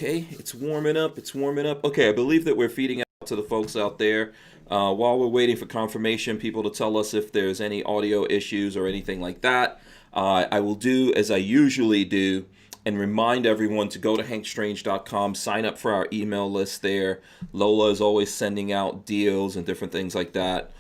Okay, it's warming up. It's warming up. Okay, I believe that we're feeding out to the folks out there. While we're waiting for confirmation, people to tell us if there's any audio issues or anything like that, I will do as I usually do and remind everyone to go to hankstrange.com, sign up for our email list there. Lola is always sending out deals and different things like that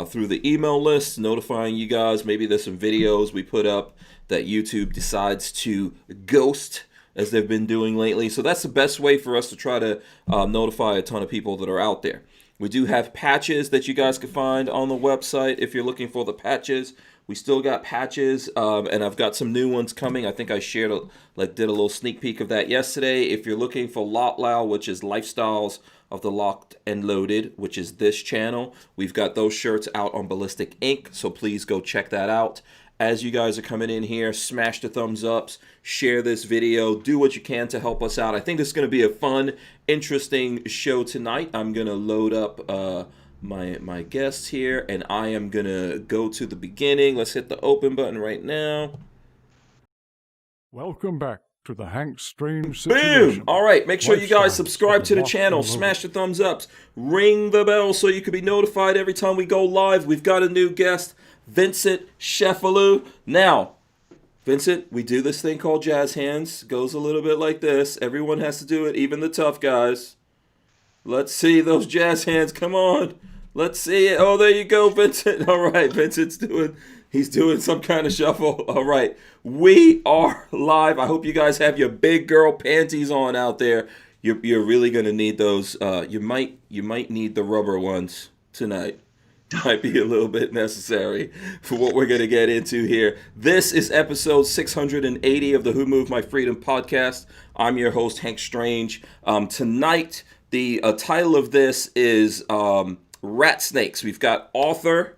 through the email list, notifying you guys. Maybe there's some videos we put up that YouTube decides to ghost as they've been doing lately. So that's the best way for us to try to notify a ton of people that are out there. We do have patches that you guys can find on the website if you're looking for the patches. We still got patches, and I've got some new ones coming. I think I shared, did a little sneak peek of that yesterday. If you're looking for Lotlow, which is Lifestyles of the Locked and Loaded, which is this channel, we've got those shirts out on Ballistic Ink, so please go check that out. As you guys are coming in here, smash the thumbs ups, share this video, do what you can to help us out. I think this is going to be a fun, interesting show tonight. I'm going to load up my guests here, and I am going to go to the beginning. Let's hit the open button right now. Welcome back to the Hank Strange Situation. Boom! All right, make sure you guys subscribe to the channel, smash the thumbs ups, ring the bell so you can be notified every time we go live. We've got a new guest, Vincent Cefalu. Now, Vincent, we do this thing called jazz hands. Goes a little bit like this. Everyone has to do it, even the tough guys. Let's see those jazz hands. Come on. Let's see it. Oh, there you go, Vincent. All right, he's doing some kind of shuffle. All right, we are live. I hope you guys have your big girl panties on out there. You're really gonna need those. You might need the rubber ones tonight. Might be a little bit necessary for what we're going to get into here. This is episode 680 of the Who Moved My Freedom podcast. I'm your host, Hank Strange. Tonight, the title of this is RatSnakes. We've got author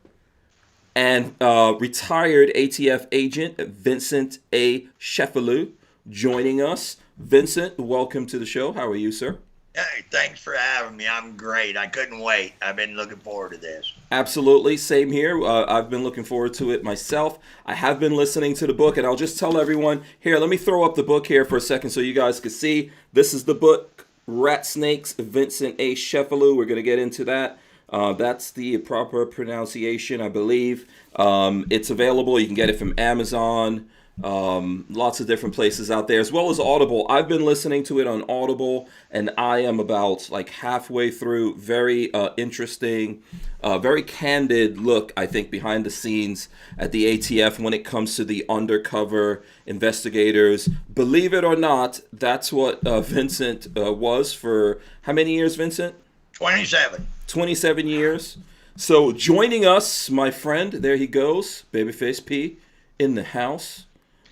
and retired ATF agent Vincent A. Cefalu joining us. Vincent, welcome to the show. How are you, sir? Hey, thanks for having me. I'm great. I couldn't wait. I've been looking forward to this. Absolutely. Same here. I've been looking forward to it myself. I have been listening to the book, and I'll just tell everyone, here, let me throw up the book here for a second so you guys can see. This is the book, RatSnakes, Vincent A. Cefalu. We're going to get into that. That's the proper pronunciation, I believe. It's available. You can get it from Amazon. Lots of different places out there, as well as Audible. I've been listening to it on Audible, and I am about halfway through. Very interesting, very candid look, I think, behind the scenes at the ATF when it comes to the undercover investigators. Believe it or not, that's what Vincent was for how many years, Vincent? 27. 27 years. So joining us, my friend, there he goes, Babyface P in the house.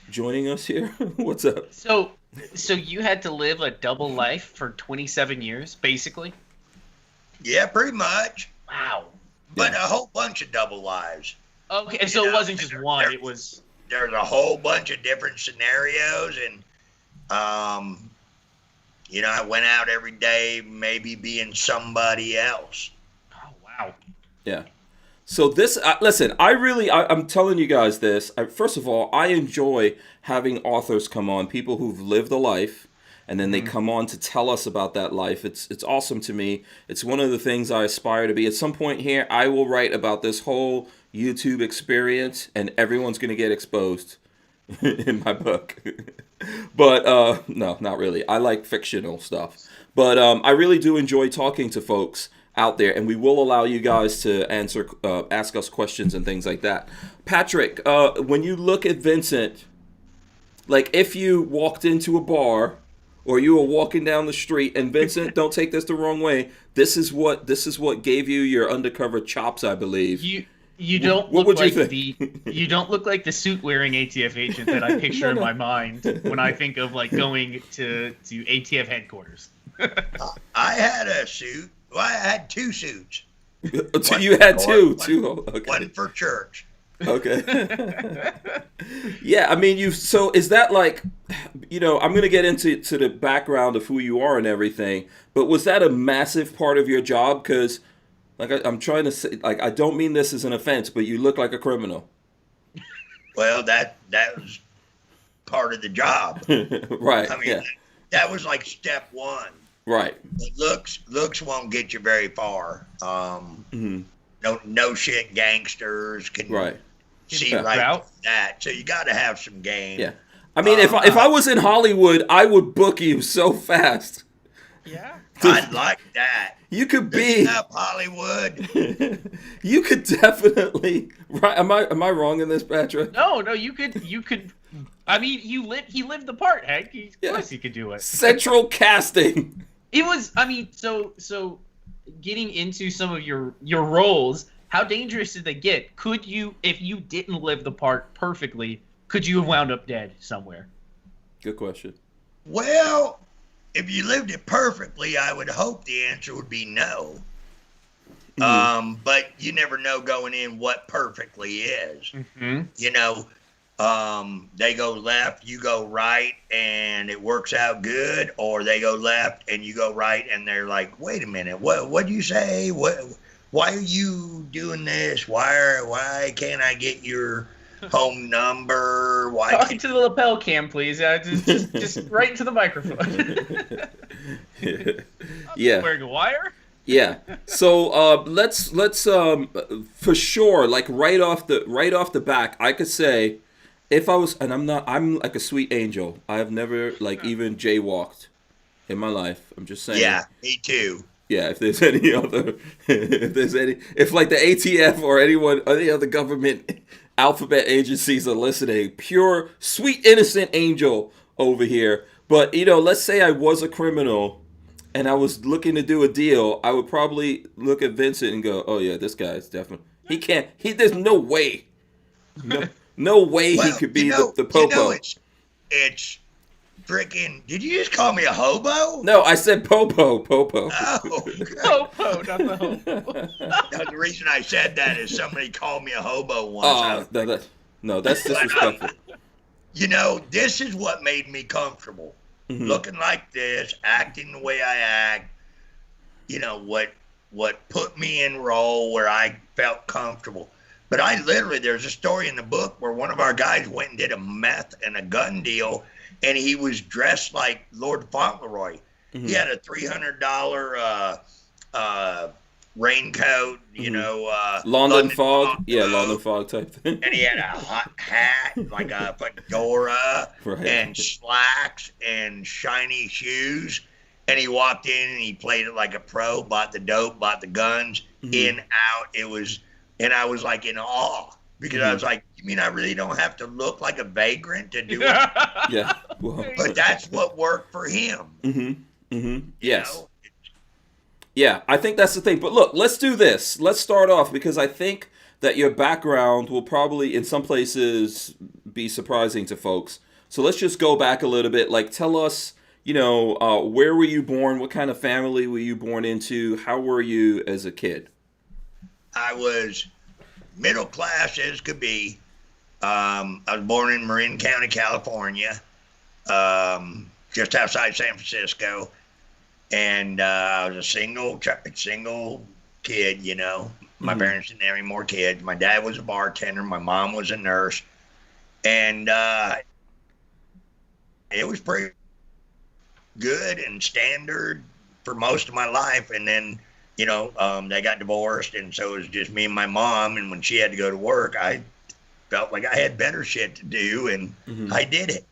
Joining us here. What's up? So you had to live a double life for 27 years, basically? Yeah, pretty much. Wow. But a whole bunch of double lives. Okay, so it wasn't just one. It was... There's a whole bunch of different scenarios, and, I went out every day maybe being somebody else. Oh, wow. Yeah. So this, listen, I'm telling you guys this. First of all, I enjoy having authors come on, people who've lived a life, and then they come on to tell us about that life. It's awesome to me. It's one of the things I aspire to be. At some point here, I will write about this whole YouTube experience, and everyone's going to get exposed in my book. But no, not really. I like fictional stuff. But I really do enjoy talking to folks out there, and we will allow you guys to ask us questions and things like that. Patrick, when you look at Vincent, if you walked into a bar or you were walking down the street, and Vincent, don't take this the wrong way, this is what gave you your undercover chops, I believe. You don't what look would you like think? you don't look like the suit wearing ATF agent that I picture in my mind when I think of going to ATF headquarters. I had a suit. Well, I had two suits. So you had two. Okay. One for church. Okay. Yeah, I mean, so is that I'm going to get into the background of who you are and everything, but was that a massive part of your job? Because, I'm trying to say, I don't mean this as an offense, but you look like a criminal. Well, that was part of the job. Right. I mean, yeah. that was like step one. Right. But looks won't get you very far. No shit gangsters can see right through that. So you got to have some game. Yeah. I mean, if I was in Hollywood, I would book you so fast. Yeah. I'd like that. You could be up Hollywood. You could definitely. Right? Am I wrong in this, Patrick? No, you could. I mean, he lived the part, Hank. Of course he could do it. Central casting. It was. I mean, so getting into some of your roles, how dangerous did they get? Could you, if you didn't live the part perfectly, could you have wound up dead somewhere? Good question. Well, if you lived it perfectly, I would hope the answer would be no. But you never know going in what perfectly is. You know, they go left, you go right, and it works out good, or they go left and you go right, and they're like, "Wait a minute, what do you say? Why are you doing this? Why can't I get your home number? Why Talk can't to the lapel cam, please. Just right into the microphone." Yeah. Wearing a wire. Yeah. So let's for sure, like right off the back, I could say, if I was, and I'm like a sweet angel. I have never like even jaywalked in my life. I'm just saying. Yeah, me too. Yeah, if there's any other, if like the ATF or any other government alphabet agencies are listening, pure sweet innocent angel over here. But let's say I was a criminal and I was looking to do a deal, I would probably look at Vincent and go, "Oh yeah, this guy is definitely there's no way, no way he could be the popo." It's freaking. Did you just call me a hobo? No, I said popo. Oh, Popo, not the hobo. No, the reason I said that is somebody called me a hobo once. No, that's disrespectful. This is what made me comfortable. Looking like this, acting the way I act. What put me in role where I felt comfortable. But there's a story in the book where one of our guys went and did a meth and a gun deal, and he was dressed like Lord Fauntleroy. He had a $300 raincoat, London fog. Yeah, London fog type thing. And he had a hot hat, like a fedora, and slacks and shiny shoes. And he walked in and he played it like a pro, bought the dope, bought the guns, in, out. And I was like in awe because I was like, "You mean I really don't have to look like a vagrant to do it?" Yeah. Well, but that's what worked for him. Yes. Yeah, I think that's the thing. But look, let's do this. Let's start off because I think that your background will probably, in some places, be surprising to folks. So let's just go back a little bit. Like, tell us, where were you born? What kind of family were you born into? How were you as a kid? I was middle class as could be. I was born in Marin County, California, just outside San Francisco. And I was a single kid, My parents didn't have any more kids. My dad was a bartender. My mom was a nurse. And it was pretty good and standard for most of my life. And then, they got divorced. And so it was just me and my mom. And when she had to go to work, I felt like I had better shit to do. And I did it.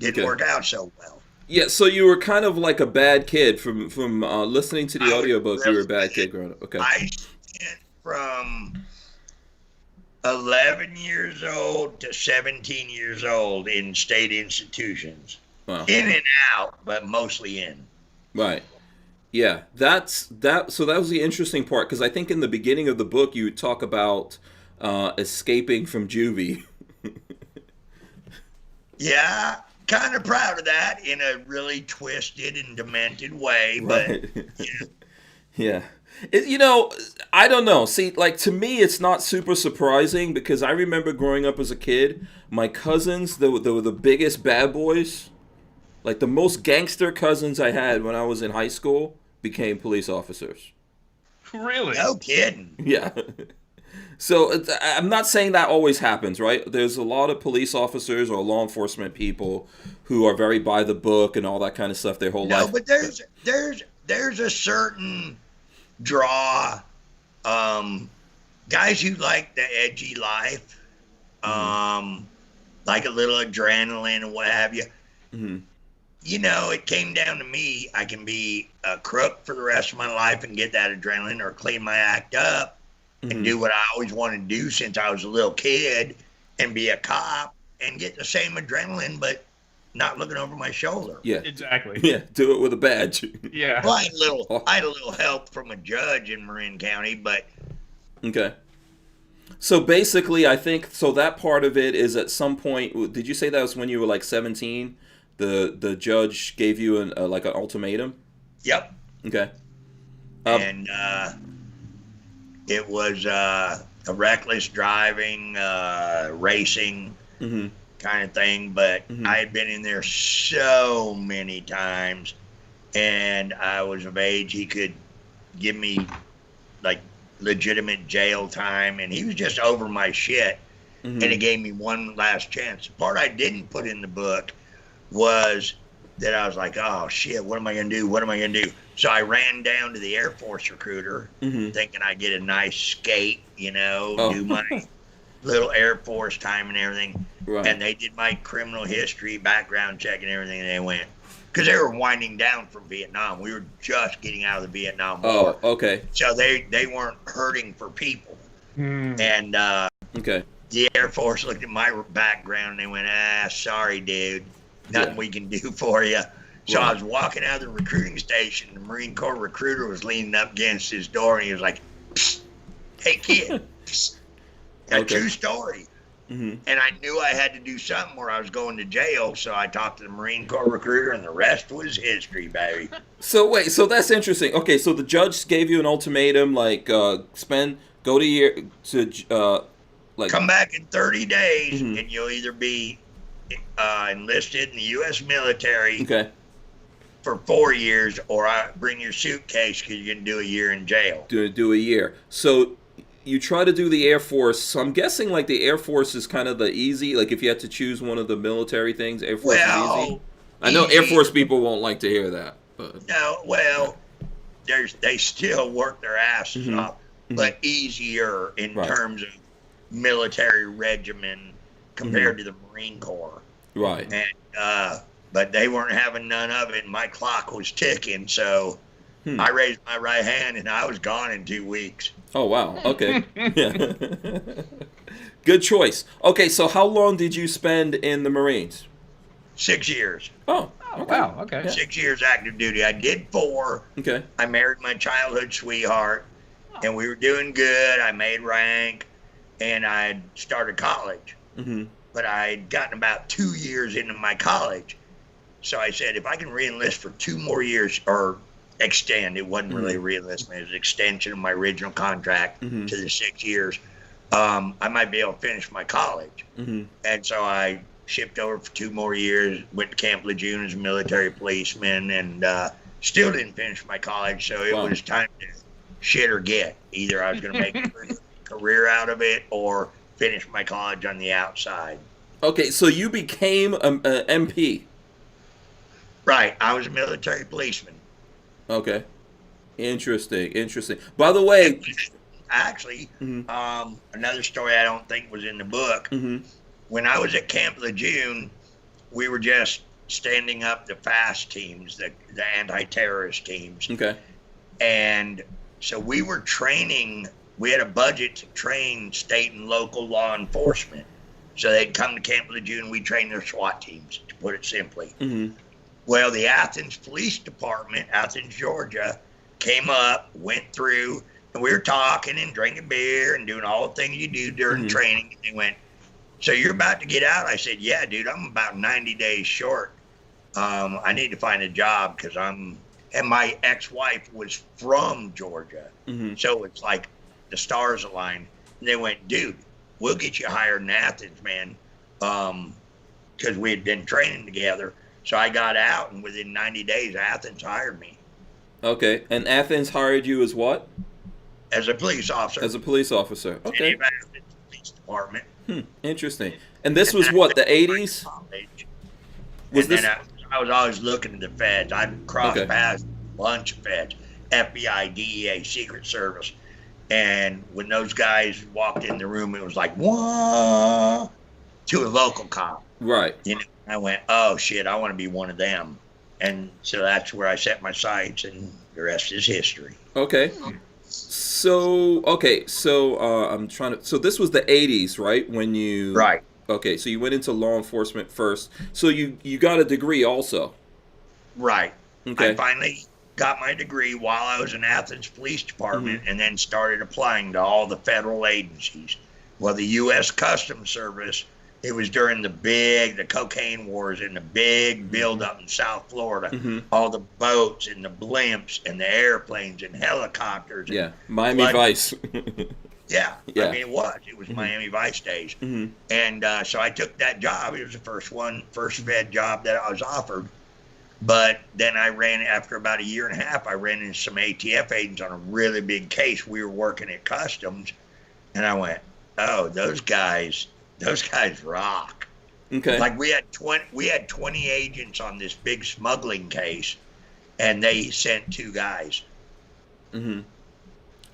Didn't work out so well. Yeah, so you were kind of like a bad kid from listening to the audiobook. You were a bad kid growing up. Okay. I spent from 11 years old to 17 years old in state institutions. Wow. In and out, but mostly in. Right. Yeah, so that was the interesting part because I think in the beginning of the book you talk about escaping from juvie. Yeah. Kind of proud of that in a really twisted and demented way, but yeah. I don't know. See, like to me, it's not super surprising because I remember growing up as a kid, my cousins, they were the biggest bad boys. Like the most gangster cousins I had when I was in high school became police officers. Really? No kidding. Yeah. So I'm not saying that always happens, right? There's a lot of police officers or law enforcement people who are very by the book and all that kind of stuff their whole life. No, but there's a certain draw. Guys who like the edgy life, like a little adrenaline and what have you. Mm-hmm. You know, it came down to me. I can be a crook for the rest of my life and get that adrenaline, or clean my act up and do what I always wanted to do since I was a little kid, and be a cop and get the same adrenaline, but not looking over my shoulder. Yeah, Exactly. yeah. Do it with a badge. Yeah. Well, I had a little help from a judge in Marin County, but Okay. So basically, I think so. That part of it is at some point. Did you say that was when you were like 17? The judge gave you an ultimatum. yep. Okay. And it was a reckless driving, racing kind of thing. But I had been in there so many times, and I was of age. He could give me like legitimate jail time, and he was just over my shit. And he gave me one last chance. The part I didn't put in the book was that I was like, oh shit, what am I gonna do? What am I gonna do? So I ran down to the Air Force recruiter, thinking I'd get a nice skate, you know, do my little Air Force time and everything. Right. And they did my criminal history, background check and everything, and they went, because they were winding down from Vietnam. We were just getting out of the Vietnam War. Oh, okay. So they weren't hurting for people. And Okay. the Air Force looked at my background and they went, sorry, dude. Nothing we can do for you. So I was walking out of the recruiting station. The Marine Corps recruiter was leaning up against his door, and he was like, psst, hey, kid. Psst. A true story. And I knew I had to do something or I was going to jail. So I talked to the Marine Corps recruiter, and the rest was history, baby. So wait, so that's interesting. Okay, so the judge gave you an ultimatum, like go to your Come back in 30 days, and you'll either be enlisted in the U.S. military for 4 years, or I bring your suitcase because you're going to do a year in jail. Do a year. So you try to do the Air Force. So I'm guessing like the Air Force is kind of the easy, like if you had to choose one of the military things, Air Force is easy. I know Air Force people won't like to hear that. But. No, well, they still work their asses off, but easier in terms of military regimen compared to the Marine Corps. Right. And but they weren't having none of it, and my clock was ticking, so I raised my right hand, and I was gone in 2 weeks. Oh, wow. Okay. Yeah. Good choice. Okay, so how long did you spend in the Marines? 6 years. Oh, okay. Wow. Okay. Yeah. 6 years active duty. I did 4. Okay. I married my childhood sweetheart, and we were doing good. I made rank, and I started college. But I had gotten about 2 years into my college. So I said, if I can re-enlist for 2 more years, or extend, it wasn't really re-enlistment, it was extension of my original contract to the 6 years, I might be able to finish my college. And so I shipped over for 2 more years, went to Camp Lejeune as a military policeman, and still didn't finish my college. So it was time to shit or get. Either I was going to make a career out of it or finish my college on the outside. Okay, so you became an MP. Right. I was a military policeman. Okay. Interesting. By the way... Actually, another story I don't think was in the book. When I was at Camp Lejeune, we were just standing up the FAST teams, the anti-terrorist teams. Okay. And so we were training, we had a budget to train state and local law enforcement. So they'd come to Camp Lejeune, we trained their SWAT teams, to put it simply. Well, the Athens Police Department, Athens, Georgia, came up, went through, and we were talking and drinking beer and doing all the things you do during training. And they went, so you're about to get out? I said, yeah, dude, I'm about 90 days short. I need to find a job because and my ex-wife was from Georgia. So it's like the stars aligned. And they went, dude, we'll get you hired in Athens, man. Because we had been training together. So I got out, and within 90 days, Athens hired me. Okay, and Athens hired you as what? as a police officer. As a police officer. Okay. In the Athens Police Department. Interesting. And this was what, the 80s? Was this? I was always looking at the feds. I'd cross paths with a bunch of feds, FBI, DEA, Secret Service. And when those guys walked in the room, it was like, whoa, to a local cop. Right. You know, I went, oh, shit, I want to be one of them. And so that's where I set my sights, and the rest is history. Okay. So I'm trying to. So this was the 80s, right? When you. Right. Okay, so you went into law enforcement first. So you got a degree also. Right. Okay. I finally got my degree while I was in Athens Police Department, and then started applying to all the federal agencies. Well, the U.S. Customs Service, it was during the cocaine wars and the big buildup in South Florida. All the boats and the blimps and the airplanes and helicopters. Yeah, Miami Vice. Yeah, Yeah. I mean, it was Miami Vice days. And so I took that job. It was the first Fed job that I was offered. But then after about a year and a half, I ran into some ATF agents on a really big case. We were working at Customs, and I went, oh, those guys rock. Okay. Like we had 20 agents on this big smuggling case, and they sent 2 guys.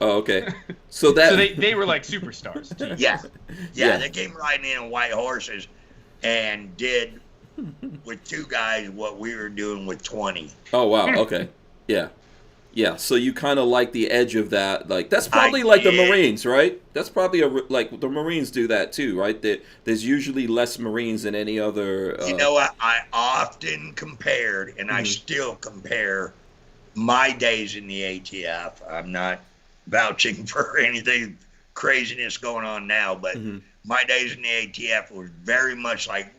Oh, okay. So they were like superstars. Too. Yeah. They came riding in on white horses and did with 2 guys what we were doing with 20. Oh, wow. Okay. Yeah. So you kind of like the edge of that. Like that's probably like the Marines, right? That's probably like the Marines do that too, right? There's usually less Marines than any other. You know what? I often compared, and I still compare my days in the ATF. I'm not vouching for anything craziness going on now, but my days in the ATF was very much like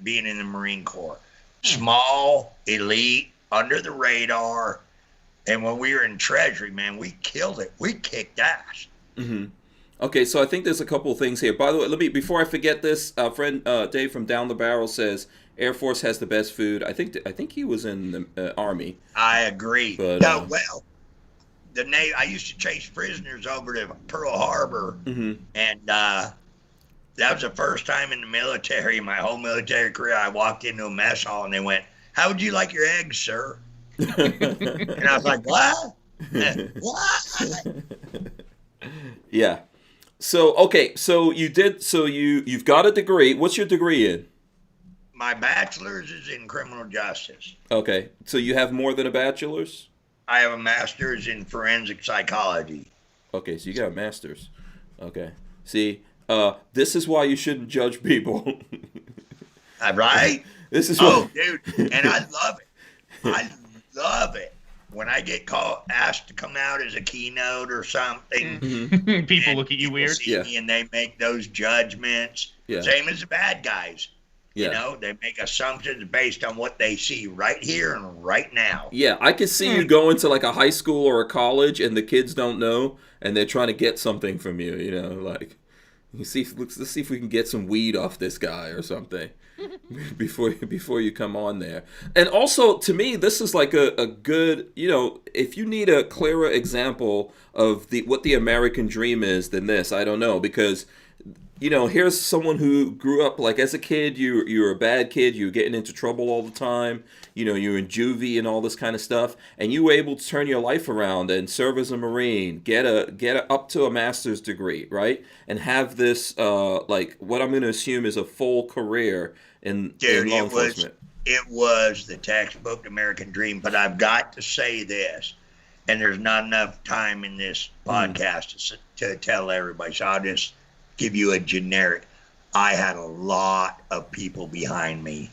being in the Marine Corps. Small, elite, under the radar. And when we were in Treasury, man, we killed it. We kicked ass. Okay, so I think there's a couple of things here. By the way, before I forget this, friend Dave from Down the Barrel says Air Force has the best food. I think he was in the Army. I agree. But, well, I used to chase prisoners over to Pearl Harbor, and that was the first time in the military, my whole military career, I walked into a mess hall and they went, "How would you like your eggs, sir?" And I was like, "What? What?" Yeah. So you've got a degree. What's your degree in? My bachelor's is in criminal justice. Okay. So you have more than a bachelor's? I have a master's in forensic psychology. Okay, so you got a master's. Okay. See, this is why you shouldn't judge people. Right? This is dude, and I love it. I love it. When I get asked to come out as a keynote or something, people look at you weird. See me and they make those judgments. Same as the bad guys. You know, they make assumptions based on what they see right here and right now. Yeah, I could see you going to like a high school or a college and the kids don't know and they're trying to get something from you, you know, like let's see if we can get some weed off this guy or something before you come on there. And also, to me, this is like a good, you know, if you need a clearer example of what the American dream is than this, I don't know, because you know, here's someone who grew up like as a kid, you were a bad kid, you were getting into trouble all the time, you know, you were in juvie and all this kind of stuff, and you were able to turn your life around and serve as a Marine, get up to a master's degree, right? And have this like what I'm going to assume is a full career in law enforcement. It was the textbook American dream, but I've got to say this, and there's not enough time in this podcast to tell everybody, so I'll just give you a generic. I had a lot of people behind me.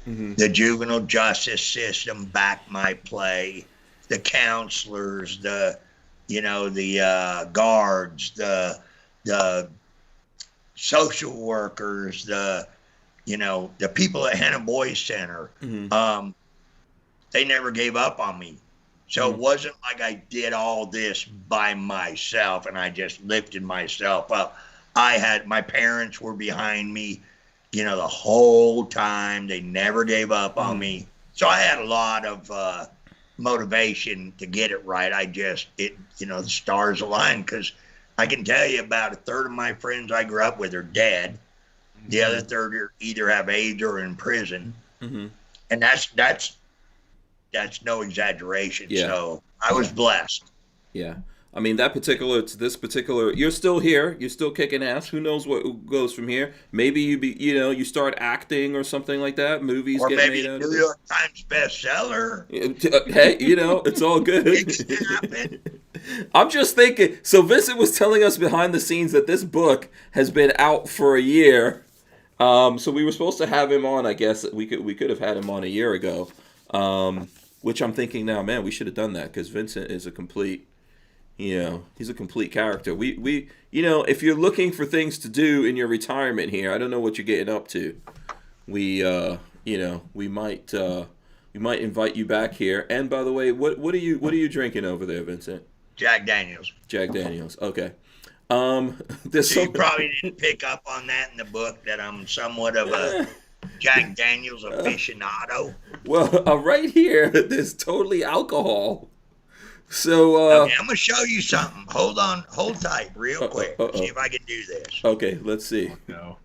The juvenile justice system backed my play. The counselors, the guards, the social workers, the people at Hannah Boys Center. They never gave up on me. So it wasn't like I did all this by myself and I just lifted myself up. My parents were behind me, you know, the whole time. They never gave up on me. So I had a lot of motivation to get it right. The stars aligned, because I can tell you about a third of my friends I grew up with are dead. The other third are either have AIDS or in prison. Mm-hmm. And that's no exaggeration. Yeah. So I was blessed. Yeah. I mean, this particular, you're still here. You're still kicking ass. Who knows what goes from here? Maybe you start acting or something like that. Movies or get maybe made a out New of it. York Times bestseller. Hey, it's all good. It can happen. I'm just thinking. So Vincent was telling us behind the scenes that this book has been out for a year. So we were supposed to have him on. I guess we could have had him on a year ago. Which I'm thinking now, man, we should have done that, because Vincent is a complete. He's a complete character. We if you're looking for things to do in your retirement here, I don't know what you're getting up to. We might invite you back here. And by the way, what are you drinking over there, Vincent? Jack Daniels. Jack Daniels. Okay. So you probably didn't pick up on that in the book, that I'm somewhat of a Jack Daniels aficionado. Well, right here, there's totally alcohol. So okay, I'm gonna show you something. Hold tight, real quick. See if I can do this. Okay, let's see. No.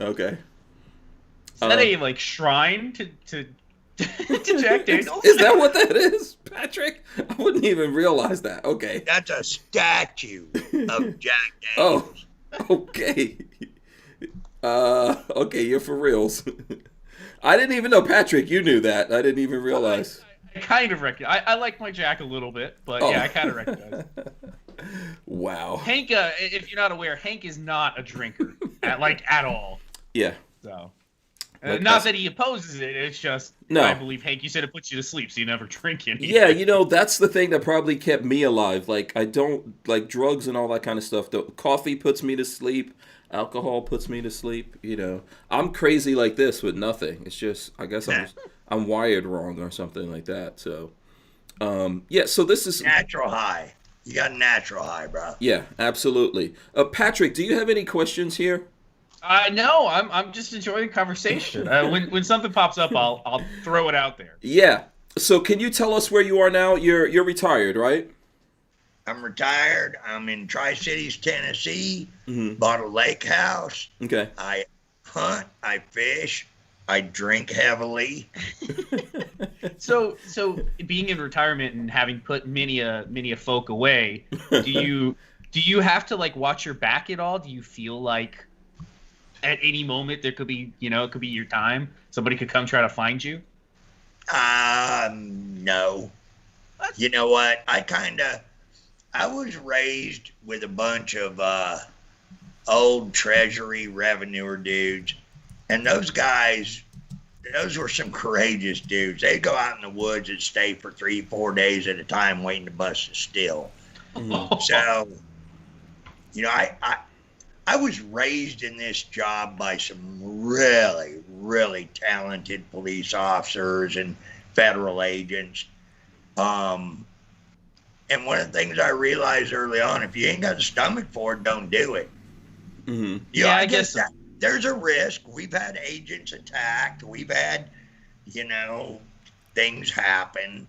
Okay. Is that a shrine to Jack Daniels? Is that what that is, Patrick? I wouldn't even realize that. Okay. That's a statue of Jack Daniels. Oh, okay. Okay, you're for reals. I didn't even know, Patrick, you knew that. I didn't even realize. I kind of recognize. I like my Jack a little bit, but yeah, I kind of recognize it. Wow. Hank, if you're not aware, Hank is not a drinker, at all. Yeah. So, not that he opposes it. It's just, no. I believe, Hank, you said it puts you to sleep, so you never drink anything. Yeah, that's the thing that probably kept me alive. I don't like drugs and all that kind of stuff. The coffee puts me to sleep. Alcohol puts me to sleep. I'm crazy like this with nothing. It's just, I guess I'm wired wrong or something like that. So, so this is natural high. You got a natural high, bro. Yeah, absolutely. Patrick, do you have any questions here? No, I'm just enjoying the conversation. When something pops up, I'll throw it out there. Yeah. So can you tell us where you are now? You're retired, right? I'm retired. I'm in Tri-Cities, Tennessee. Mm-hmm. Bought a lake house. Okay. I hunt. I fish. I drink heavily. So being in retirement and having put many a folk away, do you have to watch your back at all? Do you feel like at any moment there could be it could be your time, somebody could come try to find you? No. You know what? I was raised with a bunch of old Treasury revenue dudes, and those guys, those were some courageous dudes. They'd go out in the woods and stay for 3-4 days at a time waiting to bust a still. Mm-hmm. So, I was raised in this job by some really, really talented police officers and federal agents. And one of the things I realized early on, if you ain't got the stomach for it, don't do it. Mm-hmm. I guess that there's a risk. We've had agents attacked. We've had, things happen,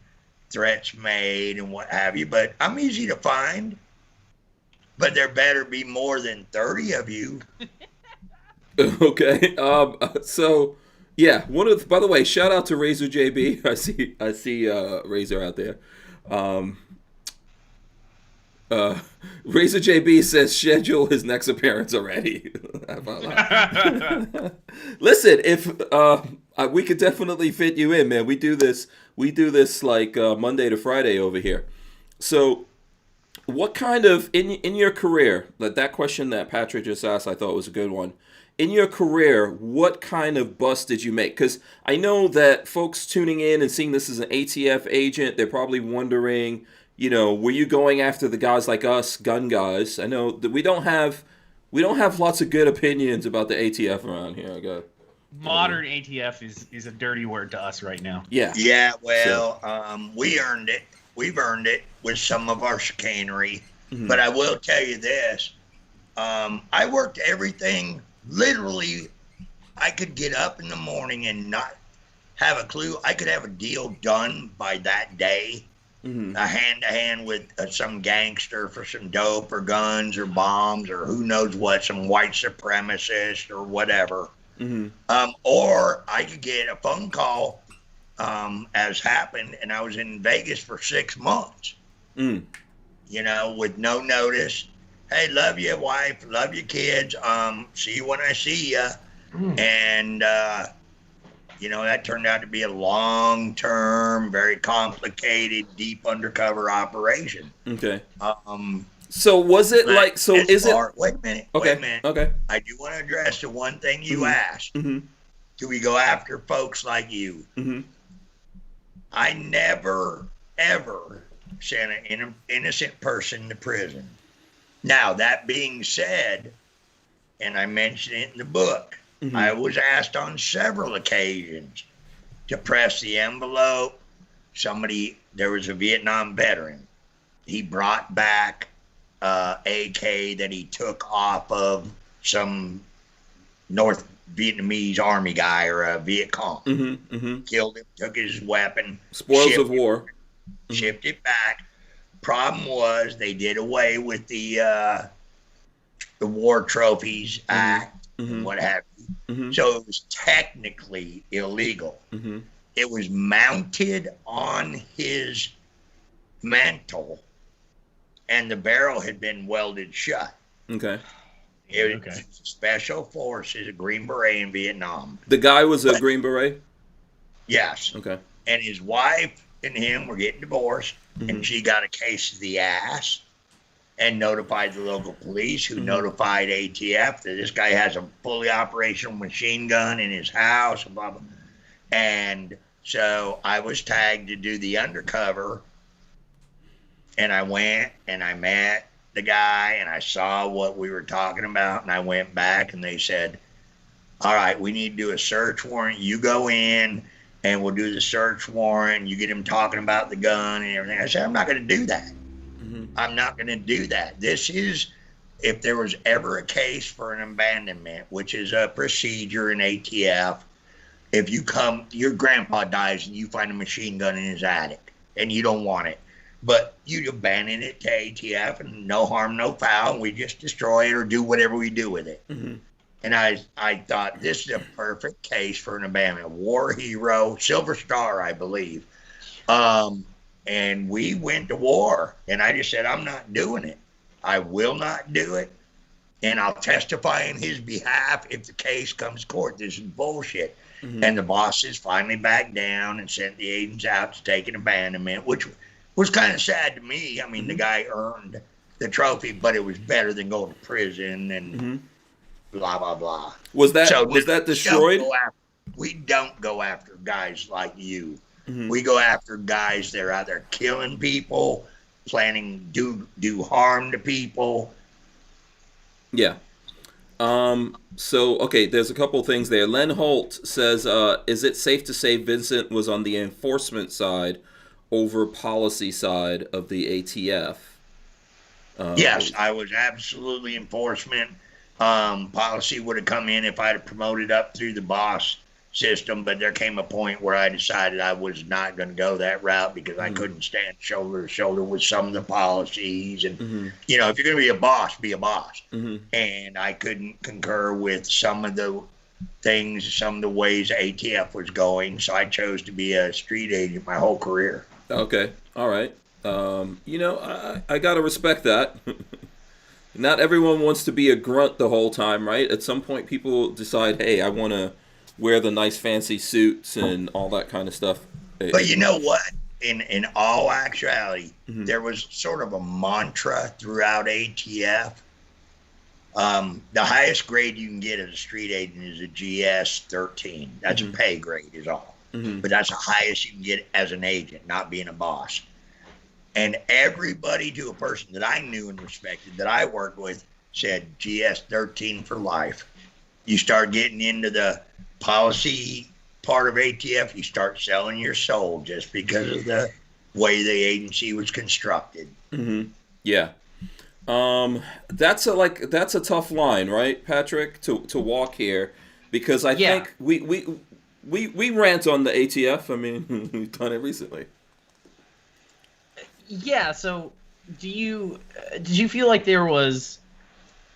threats made and what have you. But I'm easy to find. But there better be more than 30 of you. Okay. So, yeah. By the way, shout out to Razor JB. I see Razor out there. Razor JB says schedule his next appearance already. Listen, if we could definitely fit you in, man. We do this Monday to Friday over here. So, what kind of in your career? That question that Patrick just asked, I thought was a good one. In your career, what kind of bust did you make? Because I know that folks tuning in and seeing this as an ATF agent, they're probably wondering, were you going after the guys like us, gun guys? I know that we don't have lots of good opinions about the ATF around here. I got modern ATF is a dirty word to us right now. Yeah. Yeah. Well, we earned it. We've earned it with some of our chicanery. Mm-hmm. But I will tell you this: I worked everything. Literally, I could get up in the morning and not have a clue. I could have a deal done by that day, a hand-to-hand with some gangster for some dope or guns or bombs or who knows what, some white supremacist or whatever. Or I could get a phone call, as happened, and I was in Vegas for 6 months, with no notice. Hey, love you, wife, love you, kids. See you when I see you. And, that turned out to be a long-term, very complicated, deep undercover operation. Okay. So was it like, so is it? Wait a minute. Okay. Wait a minute. Okay. I do want to address the one thing you asked. Do we go after folks like you? I never, ever sent an innocent person to prison. Now, that being said, and I mentioned it in the book, I was asked on several occasions to press the envelope. There was a Vietnam veteran. He brought back AK that he took off of some North Vietnamese army guy or a Viet Cong. Killed him, took his weapon. Spoils of war. Shipped it back. Problem was they did away with the War Trophies Act and what have you. So it was technically illegal. It was mounted on his mantle, and the barrel had been welded shut. Okay. It was Special Forces, a Green Beret in Vietnam. The guy was a Green Beret? Yes. Okay. And his wife and him were getting divorced, and she got a case of the ass and notified the local police, who notified ATF that this guy has a fully operational machine gun in his house, and blah, blah. And so I was tagged to do the undercover, and I went and I met the guy and I saw what we were talking about, and I went back and they said, all right, we need to do a search warrant. You go in and we'll do the search warrant. You get him talking about the gun and everything. I said, I'm not going to do that. I'm not going to do that. This is, if there was ever a case for an abandonment, which is a procedure in ATF, if you come, your grandpa dies and you find a machine gun in his attic and you don't want it, but you abandon it to ATF and no harm, no foul, and we just destroy it or do whatever we do with it. And I thought, this is a perfect case for an abandonment. War hero, Silver Star, I believe. And we went to war, and I just said, I'm not doing it. I will not do it, and I'll testify in his behalf if the case comes to court. This is bullshit. And the bosses finally backed down and sent the agents out to take an abandonment, which was kind of sad to me. I mean, the guy earned the trophy, but it was better than going to prison and blah, blah, blah. Was that destroyed? We don't go after guys like you. We go after guys that are out there killing people, planning to do harm to people. Yeah. So, okay, there's a couple things there. Len Holt says, is it safe to say Vincent was on the enforcement side over policy side of the ATF? Yes, I was absolutely enforcement. Policy would have come in if I'd have promoted up through the boss system, but there came a point where I decided I was not going to go that route because I couldn't stand shoulder to shoulder with some of the policies. And, if you're going to be a boss, be a boss. And I couldn't concur with some of the things, some of the ways ATF was going. So I chose to be a street agent my whole career. Okay. All right. I got to respect that. Not everyone wants to be a grunt the whole time, right? At some point, people decide, hey, I want to wear the nice fancy suits and all that kind of stuff. But you know what? In all actuality, there was sort of a mantra throughout ATF. The highest grade you can get as a street agent is a GS-13. That's a pay grade is all. But that's the highest you can get as an agent, not being a boss. And everybody, to a person that I knew and respected, that I worked with, said GS-13 for life. You start getting into the policy part of ATF, you start selling your soul just because of the way the agency was constructed. Yeah. That's a tough line, right, Patrick, to walk here, because I think we we rant on the ATF. I mean, we've done it recently. Yeah. So, did you feel like there was?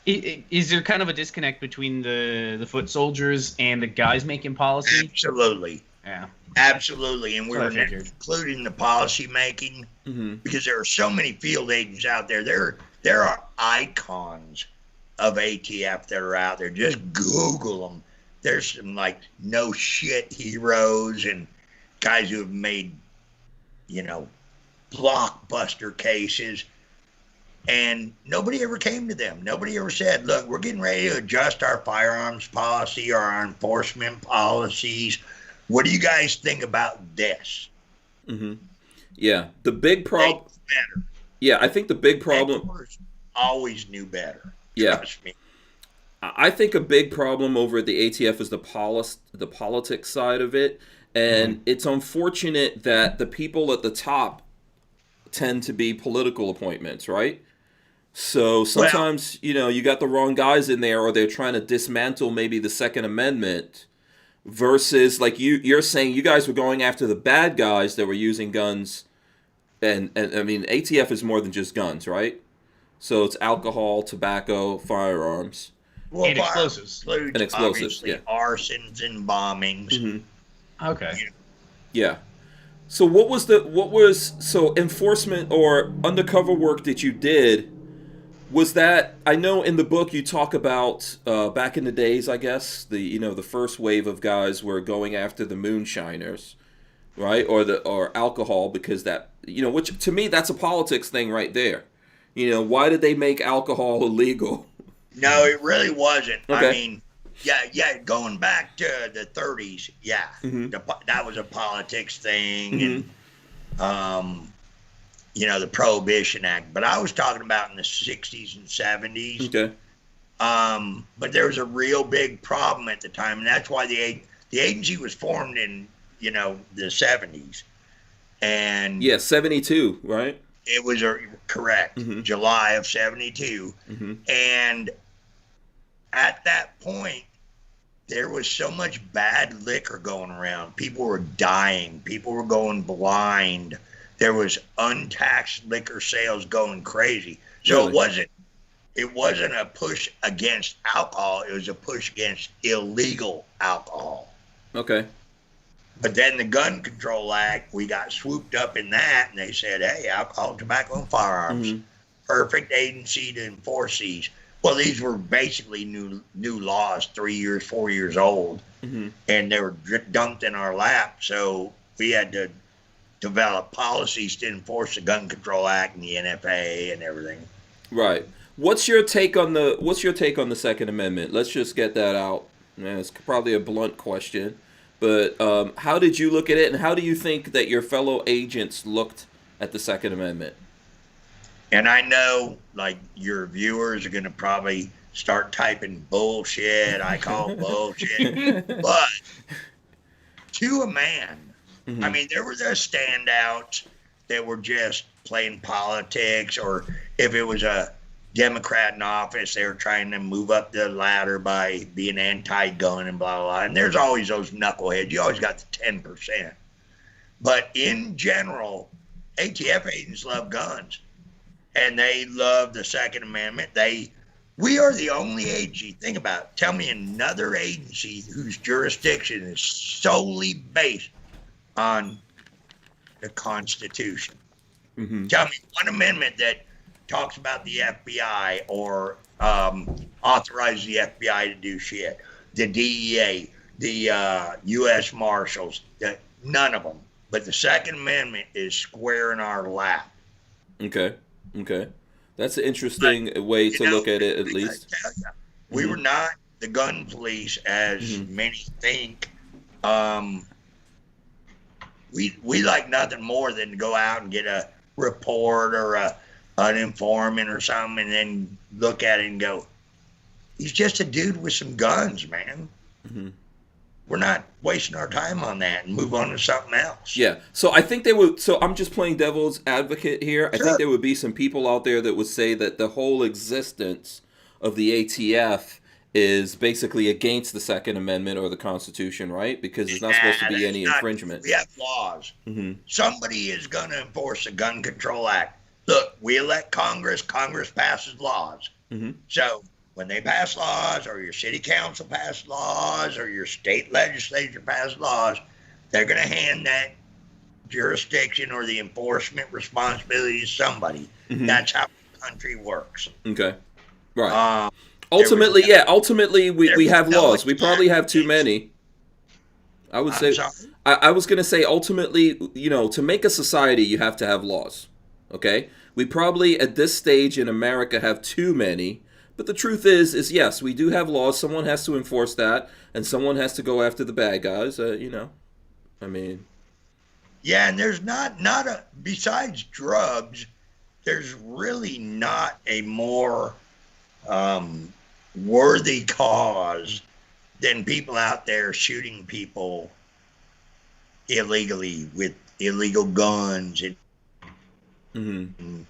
Is there kind of a disconnect between the foot soldiers and the guys making policy? Absolutely. Yeah. Absolutely. And we That's were what I figured. including the policy making because there are so many field agents out there. There are icons of ATF that are out there. Just Google them. There's some like no shit heroes and guys who have made, blockbuster cases. And nobody ever came to them. Nobody ever said, look, we're getting ready to adjust our firearms policy or our enforcement policies. What do you guys think about this? Yeah, the big problem. Better. Yeah, I think the big problem. Always knew better. Yeah. Trust me. I think a big problem over at the ATF is the politics side of it. And it's unfortunate that the people at the top tend to be political appointments, right? So sometimes, you got the wrong guys in there, or they're trying to dismantle maybe the Second Amendment versus, like you're saying, you guys were going after the bad guys that were using guns. And I mean, ATF is more than just guns, right? So it's alcohol, tobacco, firearms. Well, And explosives. And explosives, yeah. Arsons and bombings. Okay. Yeah. So so enforcement or undercover work that you did, was that, I know in the book you talk about back in the days, I guess, the first wave of guys were going after the moonshiners, right? Or alcohol, because that, which to me that's a politics thing right there. Why did they make alcohol illegal? No, it really wasn't. Okay. I mean, yeah, going back to the 30s, yeah, that was a politics thing, and the Prohibition Act. But I was talking about in the 60s and 70s. Okay. But there was a real big problem at the time, and that's why the agency was formed in the 70s, and 72, right? it was correct, July of 72, and at that point, there was so much bad liquor going around. People were dying. People were going blind. There was untaxed liquor sales going crazy. So Really? it wasn't a push against alcohol. It was a push against illegal alcohol. Okay. But then the Gun Control Act, we got swooped up in that, and they said, hey, alcohol, tobacco, and firearms, perfect agency to enforce these. Well, these were basically new laws, 3 years, 4 years old, and they were dumped in our lap. So we had to develop policies to enforce the Gun Control Act and the NFA and everything. Right. What's your take on the Second Amendment? Let's just get that out. It's probably a blunt question, but how did you look at it, and how do you think that your fellow agents looked at the Second Amendment? And I know, like, your viewers are going to probably start typing bullshit. I call it bullshit. But to a man, I mean, there were those standouts that were just playing politics, or if it was a Democrat in office, they were trying to move up the ladder by being anti-gun and blah, blah, blah. And there's always those knuckleheads. You always got the 10%. But in general, ATF agents love guns. And they love the Second Amendment. We are the only agency. Think about it. Tell me another agency whose jurisdiction is solely based on the Constitution. Tell me one amendment that talks about the FBI or authorizes the FBI to do shit. The DEA, the U.S. Marshals, none of them. But the Second Amendment is square in our lap. Okay. That's an interesting way to look at it, at least. We were not the gun police, as many think. We like nothing more than to go out and get a report or an informant or something, and then look at it and go, he's just a dude with some guns, man. We're not wasting our time on that and move on to something else. Yeah. So I think so I'm just playing devil's advocate here. I think there would be some people out there that would say that the whole existence of the ATF is basically against the Second Amendment or the Constitution, right? Because there's not supposed to be any infringement. We have laws. Mm-hmm. Somebody is going to enforce the Gun Control Act. Look, we elect Congress. Congress passes laws. Mm-hmm. So when they pass laws, or your city council pass laws, or your state legislature pass laws, they're going to hand that jurisdiction or the enforcement responsibility to somebody. Mm-hmm. That's how the country works. Okay. Right. Ultimately, we have laws. We probably have too many. I would say. I was going to say, ultimately, to make a society, you have to have laws. Okay? We probably, at this stage in America, have too many. But the truth is yes, we do have laws. Someone has to enforce that, and someone has to go after the bad guys. I mean. Yeah, and there's besides drugs, there's really not a more worthy cause than people out there shooting people illegally with illegal guns and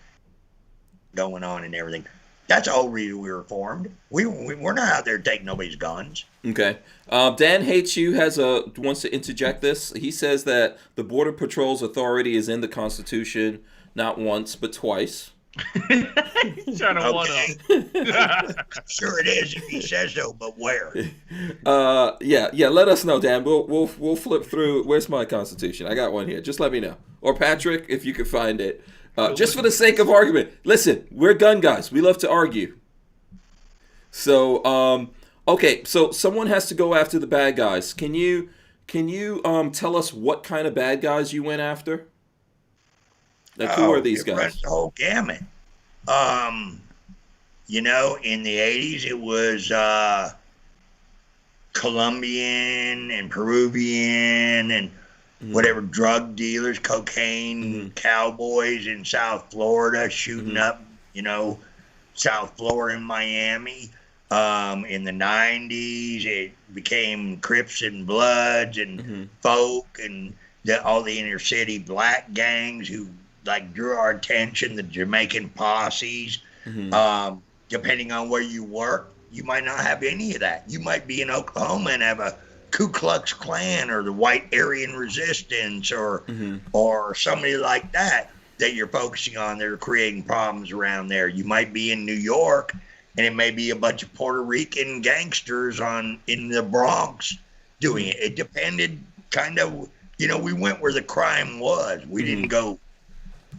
going on and everything. That's the whole reason we were formed. We're not out there taking nobody's guns. Okay. Dan Hates You wants to interject this. He says that the Border Patrol's authority is in the Constitution, not once, but twice. He's trying to one up. Sure it is if he says so, but where? Yeah. Let us know, Dan. We'll flip through. Where's my Constitution? I got one here. Just let me know. Or Patrick, if you can find it. Just for the sake of argument. Listen, we're gun guys. We love to argue. So, okay. So someone has to go after the bad guys. Can you tell us what kind of bad guys you went after? Like, who are these guys? Runs the whole gamut. In the 80s, it was Colombian and Peruvian and whatever drug dealers, cocaine cowboys in South Florida shooting up, South Florida and Miami. In the 90s, it became Crips and Bloods and folk and all the inner city black gangs who drew our attention, the Jamaican posses. Depending on where you work, you might not have any of that. You might be in Oklahoma and have a Ku Klux Klan or the White Aryan Resistance or somebody like that you're focusing on. They're creating problems around there. You might be in New York and it may be a bunch of Puerto Rican gangsters in the Bronx doing it. It depended kind of, we went where the crime was. We didn't go,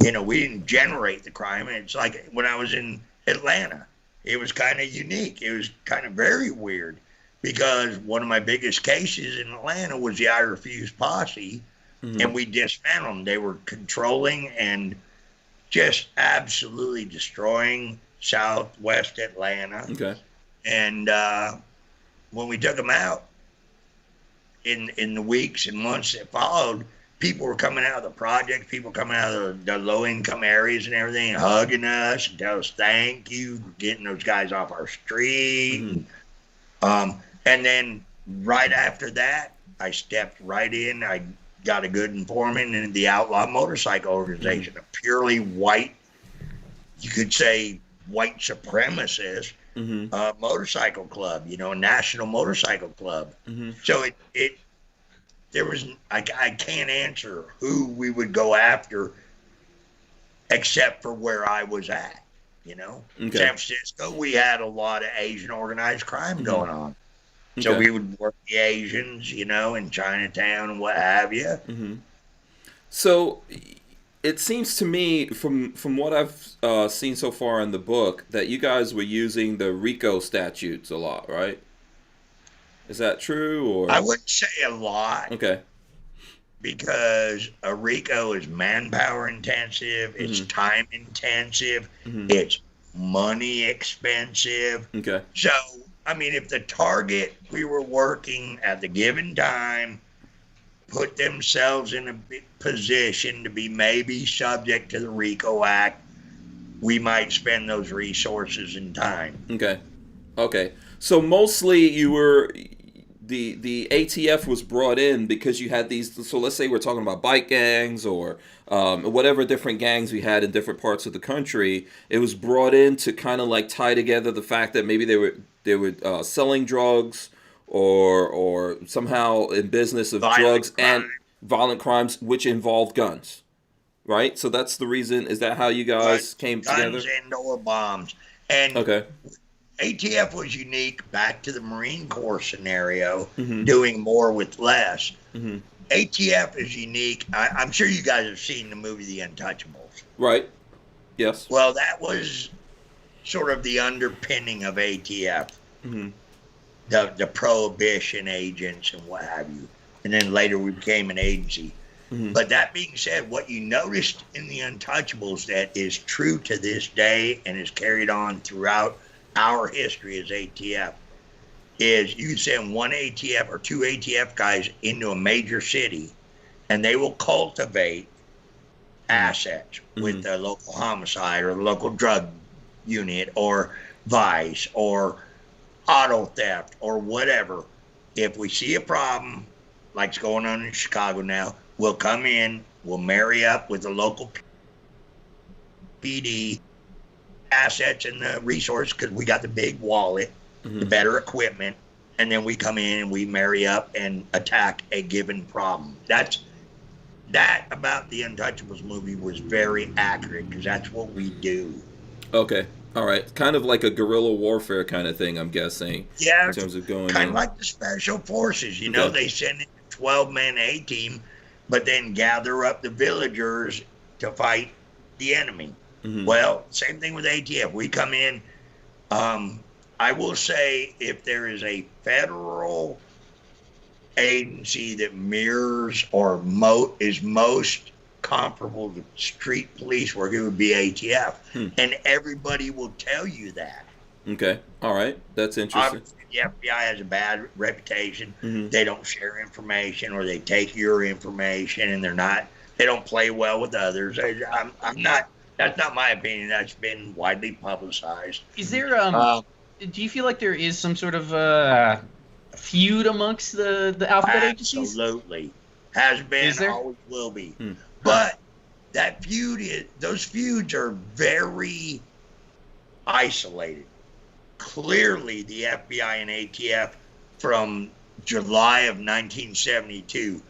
we didn't generate the crime. And it's like when I was in Atlanta, it was kind of unique. It was kind of very weird because one of my biggest cases in Atlanta was the I Refuse posse, and we dismantled them. They were controlling and just absolutely destroying Southwest Atlanta. Okay. And when we took them out, in the weeks and months that followed, people were coming out of the projects, people coming out of the low-income areas and everything, hugging us and tell us thank you for getting those guys off our street. And then right after that, I stepped right in. I got a good informant in the Outlaw Motorcycle Organization, a purely white, you could say white supremacist motorcycle club, a national motorcycle club. So I can't answer who we would go after except for where I was at, Okay. San Francisco, we had a lot of Asian organized crime going on. So we would work the Asians, in Chinatown and what have you. So it seems to me, from what I've seen so far in the book, that you guys were using the RICO statutes a lot, right? Is that true? Or I wouldn't say a lot. Okay. Because a RICO is manpower intensive, it's time intensive, it's money expensive. Okay. So, if the target we were working at the given time put themselves in a position to be maybe subject to the RICO Act, we might spend those resources and time. Okay. So mostly you were... The ATF was brought in because you had these, so let's say we're talking about bike gangs or whatever different gangs we had in different parts of the country. It was brought in to kind of tie together the fact that maybe they selling drugs or somehow in business of drugs and violent crimes which involved guns, right? So that's the reason. Is that how you guys came together? Guns and or bombs. And okay. ATF was unique back to the Marine Corps scenario, doing more with less. ATF is unique. I'm sure you guys have seen the movie The Untouchables. Right. Yes. Well, that was sort of the underpinning of ATF. The prohibition agents and what have you. And then later we became an agency. But that being said, what you noticed in The Untouchables that is true to this day and is carried on throughout our history as ATF is you send one ATF or two ATF guys into a major city and they will cultivate assets with the local homicide or the local drug unit or vice or auto theft or whatever. If we see a problem like's going on in Chicago now, we'll come in, we'll marry up with the local PD assets and the resources because we got the big wallet, the better equipment, and then we come in and we marry up and attack a given problem. That about the Untouchables movie was very accurate because that's what we do. Okay. All right. Kind of like a guerrilla warfare kind of thing, I'm guessing. Yeah. In terms of going kind of like the special forces. You know, they send in a 12-man A-team, but then gather up the villagers to fight the enemy. Well, same thing with ATF. We come in. I will say if there is a federal agency that mirrors or is most comparable to street police work, it would be ATF. And everybody will tell you that. Okay. All right. That's interesting. Obviously, the FBI has a bad reputation. They don't share information or they take your information and they don't play well with others. That's not my opinion. That's been widely publicized. Is there, do you feel like there is some sort of feud amongst the alphabet agencies? Absolutely. Has been, always will be. But that those feuds are very isolated. Clearly, the FBI and ATF from July of 1972,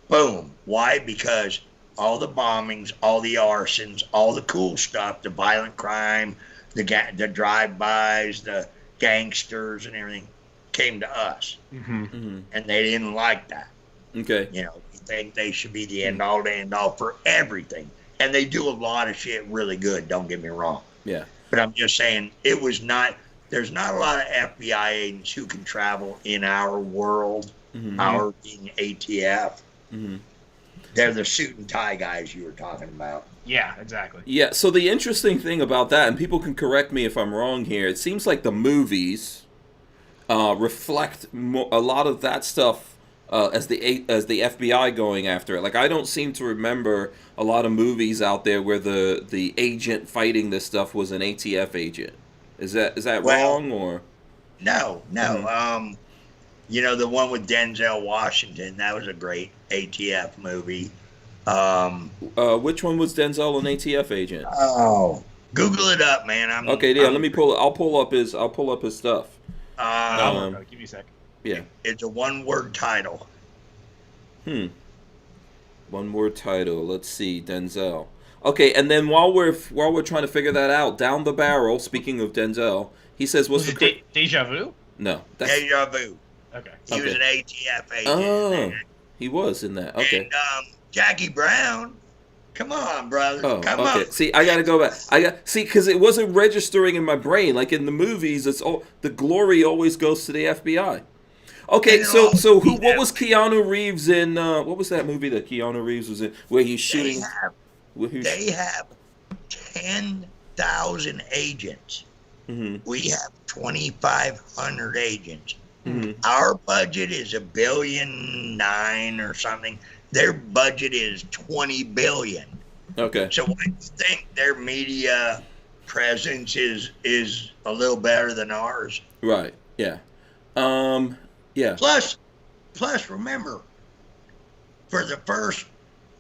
boom. Why? Because all the bombings, all the arsons, all the cool stuff, the violent crime, the drive-bys, the gangsters and everything came to us. And they didn't like that. Okay. You know, we think they should be the end-all to end-all for everything. And they do a lot of shit really good, don't get me wrong. Yeah. But I'm just saying, there's not a lot of FBI agents who can travel in our world, our being ATF. They're the suit and tie guys you were talking about. Yeah, exactly. Yeah, so the interesting thing about that, and people can correct me if I'm wrong here, it seems like the movies reflect a lot of that stuff as the FBI going after it. Like, I don't seem to remember a lot of movies out there where the agent fighting this stuff was an ATF agent. Is that wrong or? No. You know, the one with Denzel Washington, that was a great ATF movie. Which one was Denzel an ATF agent? Oh, Google it up, man. Let me pull it. I'll pull up his stuff. Give me a sec. Yeah. It's a one-word title. One-word title. Let's see, Denzel. Okay, and then while we're trying to figure that out, down the barrel. Speaking of Denzel, he says, "What's the Deja Vu?" No, Deja Vu. Okay. He was an ATF agent. Oh, he was in that. Okay. And Jackie Brown. Come on, brother. Oh, Come okay. on. See, I gotta go back. Because it wasn't registering in my brain. Like in the movies, the glory always goes to the FBI. Okay, so what was Keanu Reeves in? What was that movie that Keanu Reeves was in, where he's shooting? They have 10,000 agents. We have 2,500 agents. Our budget is $1.9 billion or something. Their budget is $20 billion. Okay. So why do you think their media presence is a little better than ours? Right. Yeah. Yeah. Plus, remember, for the first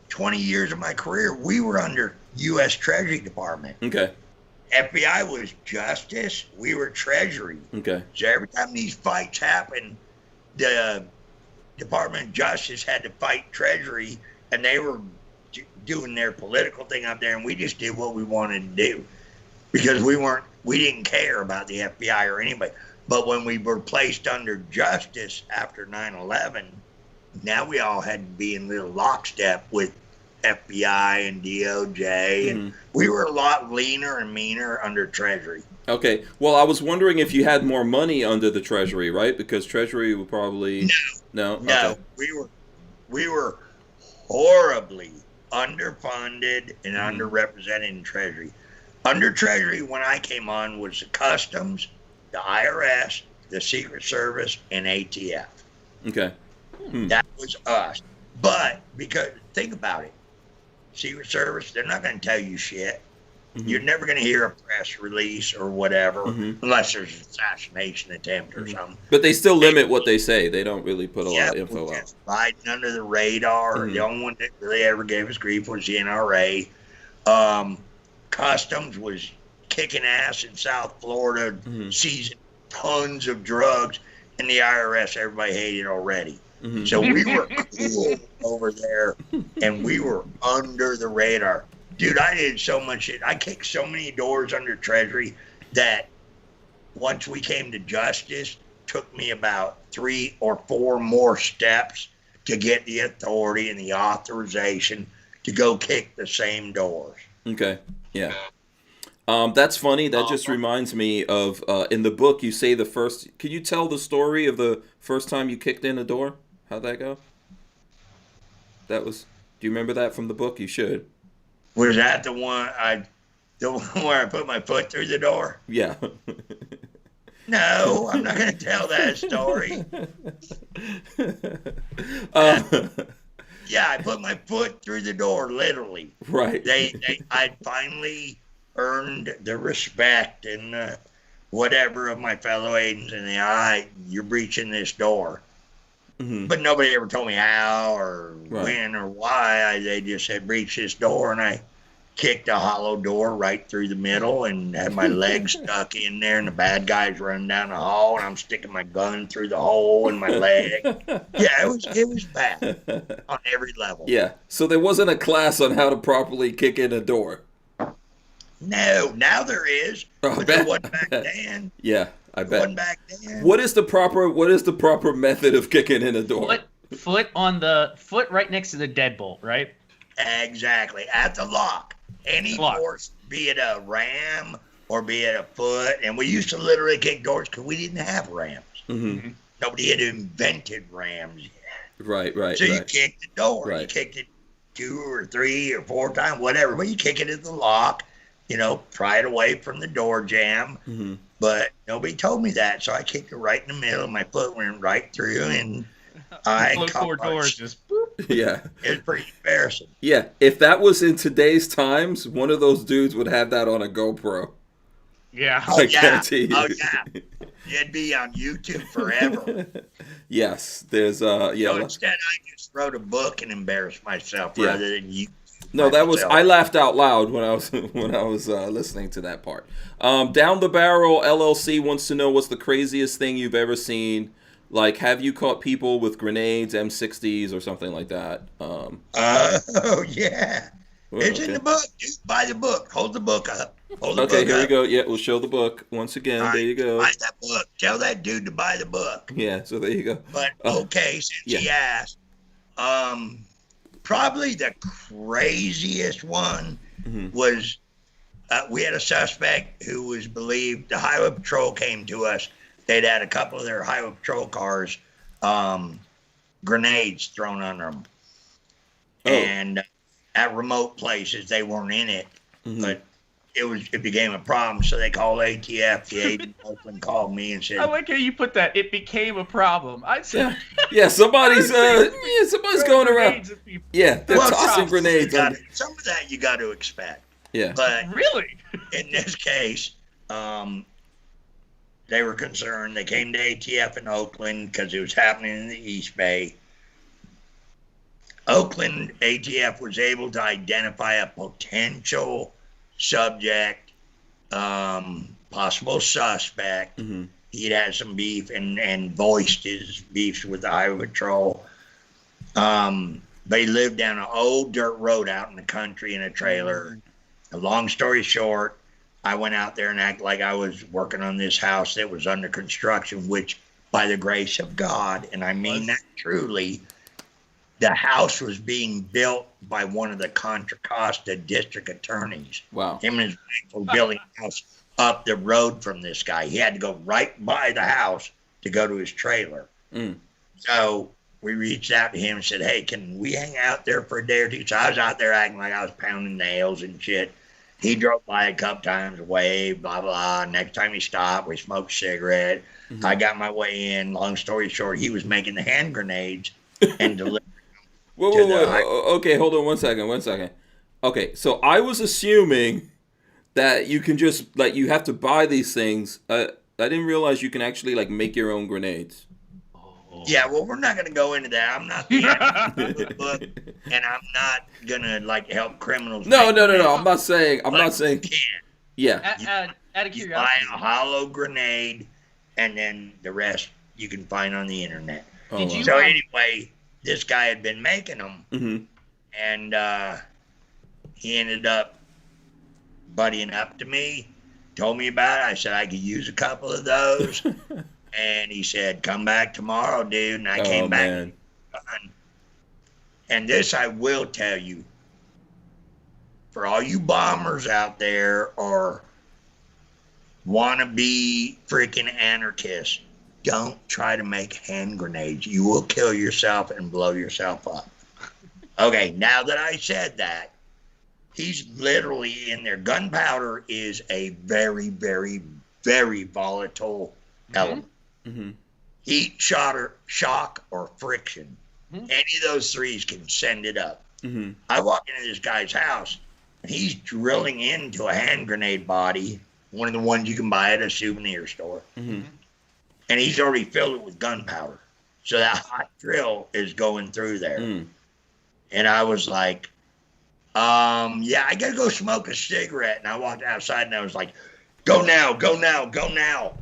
20 years of my career, we were under U.S. Treasury Department. Okay. FBI was justice. We were treasury. Okay. So every time these fights happened, the Department of Justice had to fight treasury, and they were doing their political thing up there, and we just did what we wanted to do because we didn't care about the FBI or anybody. But when we were placed under justice after 9/11, now we all had to be in little lockstep with FBI and DOJ, and we were a lot leaner and meaner under Treasury. Okay. Well, I was wondering if you had more money under the Treasury, right? Because Treasury would probably no. Okay. We were horribly underfunded and underrepresented in Treasury. Under Treasury, when I came on, was the Customs, the IRS, the Secret Service, and ATF. Okay. That was us. But because think about it, Secret Service, they're not going to tell you shit. You're never going to hear a press release or whatever, unless there's an assassination attempt or something. But they still limit what they say. They don't really put a lot of info out. Riding under the radar. The only one that really ever gave us grief was the NRA. Customs was kicking ass in South Florida, seizing tons of drugs, and the IRS, everybody hated already. So we were cool over there, and we were under the radar. Dude, I did so much shit. I kicked so many doors under Treasury that once we came to justice, took me about 3 or 4 more steps to get the authority and the authorization to go kick the same doors. Okay, yeah. That's funny. That just reminds me of, in the book, you say the first... Can you tell the story of the first time you kicked in a door? How'd that go? That was... Do you remember that from the book? You should. Was that the one where I put my foot through the door? Yeah. No, I'm not going to tell that story. Yeah, I put my foot through the door, literally. Right. I'd finally earned the respect and whatever of my fellow agents, and you're breaching this door. But nobody ever told me how or when or why. They just said, breach this door, and I kicked a hollow door right through the middle and had my legs stuck in there, and the bad guys running down the hall, and I'm sticking my gun through the hole in my leg. Yeah, it was bad on every level. Yeah, so there wasn't a class on how to properly kick in a door. No, now there is, but there wasn't back then. Yeah, I bet. Wasn't back then. What is the proper method of kicking in a door? Foot right next to the deadbolt, right? Exactly, at the lock. Any force, be it a ram or be it a foot, and we used to literally kick doors because we didn't have rams. Nobody had invented rams yet. Right. So you kicked the door. Right. You kicked it 2 or 3 or 4 times, whatever. But you kick it at the lock, pry it away from the door jamb. But nobody told me that, so I kicked it right in the middle. My foot went right through, and Close 4 doors, just boop. Yeah. It was pretty embarrassing. Yeah, if that was in today's times, one of those dudes would have that on a GoPro. Yeah. I guarantee you. Oh, yeah. It'd be on YouTube forever. Yes, there's So instead, I just wrote a book and embarrassed myself rather than you. No, that was I laughed out loud when I was listening to that part. Down the Barrel LLC wants to know what's the craziest thing you've ever seen. Like, have you caught people with grenades, M60s, or something like that? Oh yeah, it's in the book. Just buy the book. Hold the book up. Here we go. Yeah, we'll show the book once again. There you go. Buy that book. Tell that dude to buy the book. Yeah. So there you go. But okay, since he asked, probably the craziest one was we had a suspect who was believed the Highway Patrol came to us. They'd had a couple of their Highway Patrol cars, grenades thrown on them. And at remote places, they weren't in it, but it became a problem. So they called ATF. The agent in Oakland called me and said, I like how you put that. It became a problem. I'd say. Yeah, somebody's going around. Yeah, they're tossing grenades. Some of that you got to expect. Yeah. But really, in this case, they were concerned. They came to ATF in Oakland because it was happening in the East Bay. Oakland ATF was able to identify a potential subject possible suspect. Mm-hmm. He'd had some beef and voiced his beefs with the Highway Patrol. But he lived down an old dirt road out in the country in a trailer. A long story short, I went out there and acted like I was working on this house that was under construction, which by the grace of God, and I mean that truly, the house was being built by one of the Contra Costa district attorneys. Wow. Him and his wife were building a house up the road from this guy. He had to go right by the house to go to his trailer. So we reached out to him and said, hey, can we hang out there for a day or two? So I was out there acting like I was pounding nails and shit. He drove by a couple times, waved, blah, blah. Next time he stopped, we smoked a cigarette. Mm-hmm. I got my way in. Long story short, he was making the hand grenades and delivering them. Whoa. Okay, hold on one second. Okay, so I was assuming that you can just, like, you have to buy these things. I didn't realize you can actually, like, make your own grenades. Yeah, well, we're not going to go into that. I'm not the book, and I'm not going to, like, help criminals. No. I'm not saying. Yeah. Out of you curiosity. buy a hollow grenade, and then the rest you can find on the internet. So anyway, this guy had been making them, and he ended up buddying up to me, told me about it. I said I could use a couple of those. And he said, come back tomorrow, dude. And I came back. Man. And this I will tell you, for all you bombers out there or wannabe freaking anarchists, don't try to make hand grenades. You will kill yourself and blow yourself up. Okay, now that I said that, he's literally in there. Gunpowder is a very, very, very volatile element. Heat, shock, or friction. Any of those threes can send it up. I walk into this guy's house, and he's drilling into a hand grenade body, one of the ones you can buy at a souvenir store. And he's already filled it with gunpowder. So that hot drill is going through there. And I was like, yeah, I got to go smoke a cigarette. And I walked outside, and I was like, go now, go now, go now.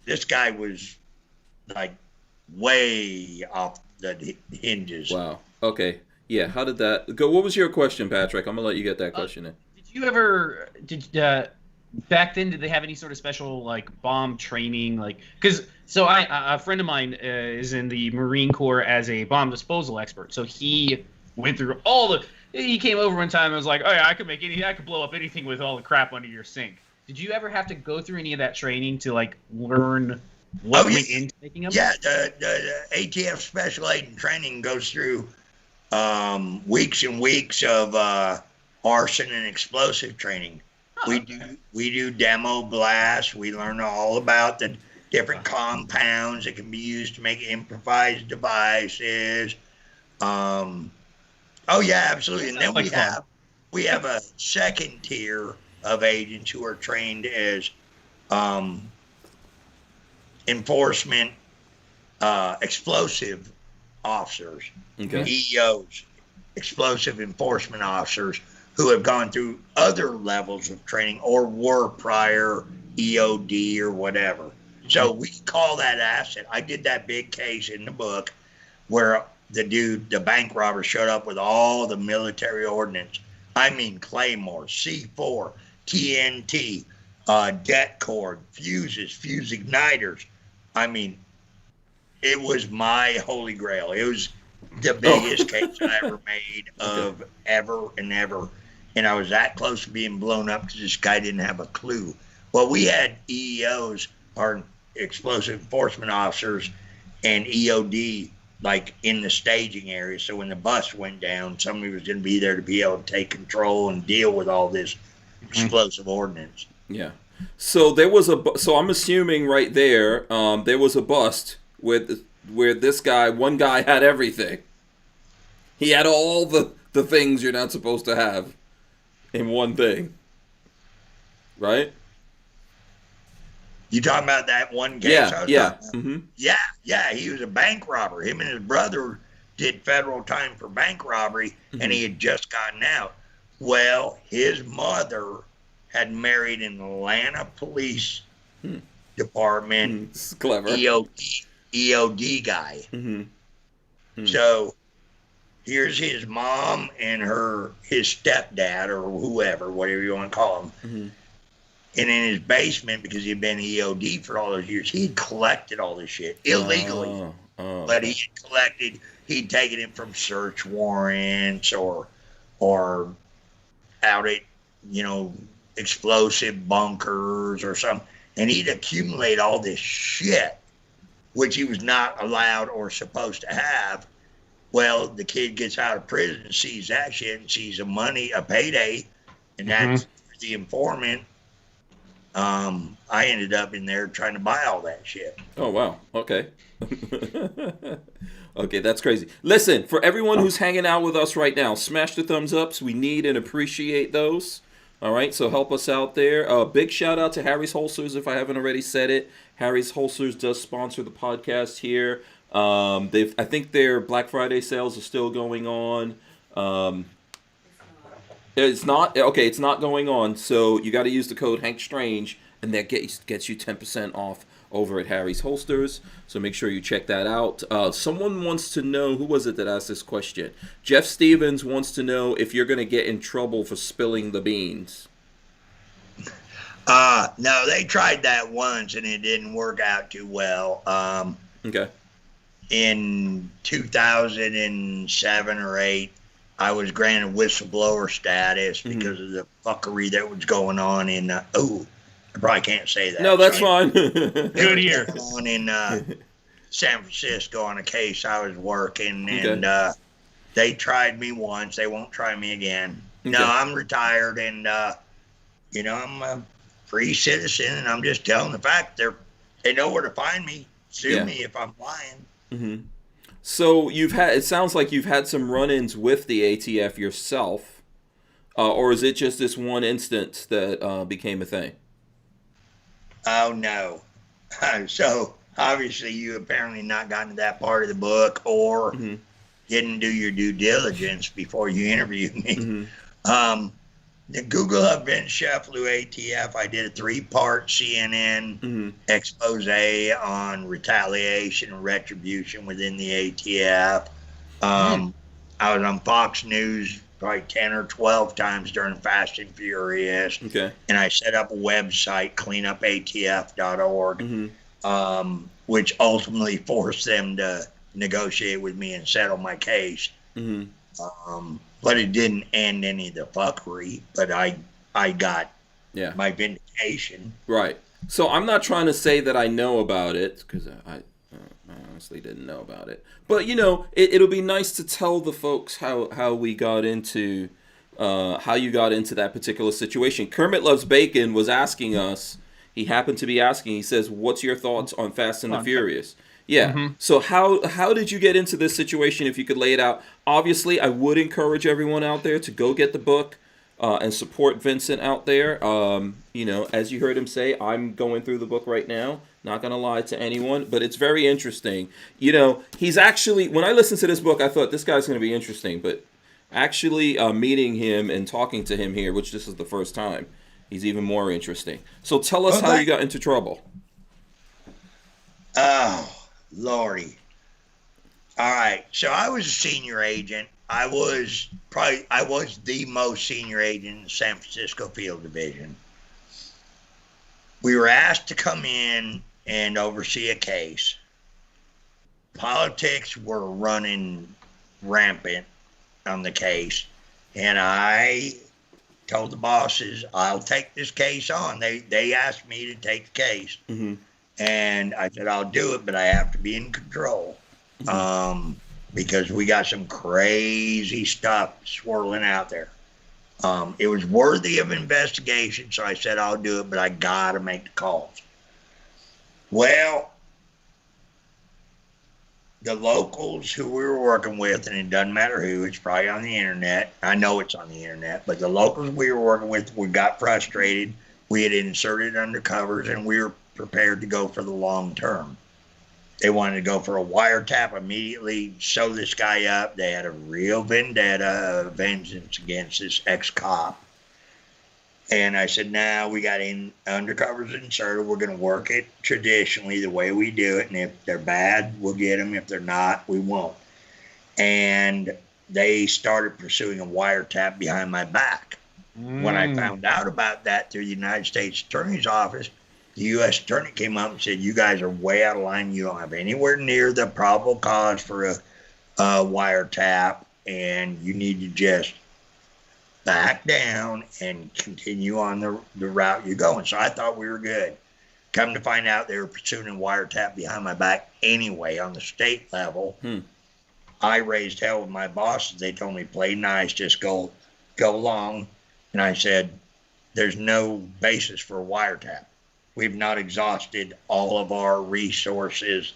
This guy was like way off the hinges. Wow. Okay. Yeah. How did that go? What was your question, Patrick? I'm gonna let you get that question in. Did you ever back then? Did they have any sort of special like bomb training? Like, because a friend of mine is in the Marine Corps as a bomb disposal expert. So he went through he came over one time and was like, oh yeah, I could blow up anything with all the crap under your sink. Did you ever have to go through any of that training to like learn what went into making them? Yeah, the ATF Special Agent training goes through weeks and weeks of arson and explosive training. We do demo blasts. We learn all about the different compounds that can be used to make improvised devices. Oh yeah, absolutely. And then we have a second tier of agents who are trained as enforcement explosive officers, EEOs, explosive enforcement officers, who have gone through other levels of training or were prior EOD or whatever. So we call that asset. I did that big case in the book where the bank robber showed up with all the military ordnance. I mean, Claymore, C4, TNT, det cord, fuses, fuse igniters. I mean, it was my holy grail. It was the biggest case I ever made of ever and ever. And I was that close to being blown up because this guy didn't have a clue. Well, we had EEOs, or explosive enforcement officers, and EOD, like in the staging area. So when the bus went down, somebody was going to be there to be able to take control and deal with all this explosive ordnance. Yeah. So there was so I'm assuming right there, there was a bust where this guy, one guy had everything. He had all the things you're not supposed to have in one thing. Right? You talking about that one case? Yeah. Yeah. He was a bank robber. Him and his brother did federal time for bank robbery, and he had just gotten out. Well, his mother had married an Atlanta police department It's clever. EOD guy. So here's his mom and his stepdad or whoever, whatever you want to call him. And in his basement, because he'd been EOD for all those years, he'd collected all this shit illegally. But he'd taken it from search warrants or out at, explosive bunkers or something. And he'd accumulate all this shit, which he was not allowed or supposed to have. Well, the kid gets out of prison and sees that shit and sees a payday, and that's the informant. I ended up in there trying to buy all that shit. Oh, wow. Okay. Okay, that's crazy. Listen, for everyone who's hanging out with us right now, smash the thumbs ups. We need and appreciate those. All right, so help us out there. Big shout out to Harry's Holsters, if I haven't already said it. Harry's Holsters does sponsor the podcast here. I think their Black Friday sales are still going on. It's not okay. It's not going on. So you got to use the code Hank Strange, and that gets you 10% off over at Harry's Holsters. So make sure you check that out. Someone wants to know, who was it that asked this question? Jeff Stevens wants to know if you're going to get in trouble for spilling the beans. No, they tried that once and it didn't work out too well. Okay. In 2007 or 8, I was granted whistleblower status because of the fuckery that was going on in, I probably can't say that. No, that's fine. Good year. On in San Francisco on a case I was working, and they tried me once. They won't try me again. Okay. No, I'm retired, and I'm a free citizen, and I'm just telling the fact. They know where to find me. Sue me if I'm lying. So it sounds like you've had some run-ins with the ATF yourself, or is it just this one instance that became a thing? Oh, no. So, obviously, you apparently not gotten to that part of the book or didn't do your due diligence before you interviewed me. The Google up Vince Cefalu ATF, I did a 3-part CNN expose on retaliation and retribution within the ATF. I was on Fox News probably 10 or 12 times during Fast and Furious. Okay. And I set up a website, cleanupatf.org, which ultimately forced them to negotiate with me and settle my case. But it didn't end any of the fuckery, but I got my vindication. Right. So I'm not trying to say that I know about it, because I honestly didn't know about it. But, it'll be nice to tell the folks how we got into, how you got into that particular situation. Kermit Loves Bacon was asking us, he happened to be asking, he says, what's your thoughts on Fast and the Furious? Yeah. So how did you get into this situation, if you could lay it out? Obviously, I would encourage everyone out there to go get the book and support Vincent out there. As you heard him say, I'm going through the book right now. Not going to lie to anyone, but it's very interesting. He's actually, when I listened to this book, I thought this guy's going to be interesting. But actually meeting him and talking to him here, which this is the first time, he's even more interesting. So tell us how you got into trouble. Oh, Lordy. All right. So I was a senior agent. I was the most senior agent in the San Francisco Field Division. We were asked to come in and oversee a case. Politics were running rampant on the case. And I told the bosses, I'll take this case on. They asked me to take the case. And I said, I'll do it, but I have to be in control. Because we got some crazy stuff swirling out there. It was worthy of investigation, so I said, I'll do it, but I got to make the calls. Well, the locals who we were working with, and it doesn't matter who, it's probably on the internet. I know it's on the internet, but the locals we were working with, we got frustrated. We had inserted undercovers, and we were prepared to go for the long term. They wanted to go for a wiretap immediately, sew this guy up. They had a real vendetta, vengeance against this ex-cop. And I said, now we got undercovers inserted. We're going to work it traditionally the way we do it. And if they're bad, we'll get them. If they're not, we won't. And they started pursuing a wiretap behind my back. When I found out about that through the United States Attorney's Office, the U.S. Attorney came up and said, you guys are way out of line. You don't have anywhere near the probable cause for a wiretap, and you need to just back down and continue on the route you're going. So I thought we were good. Come to find out, they were pursuing a wiretap behind my back anyway on the state level. I raised hell with my bosses. They told me, play nice, just go along. And I said, there's no basis for a wiretap. We've not exhausted all of our resources,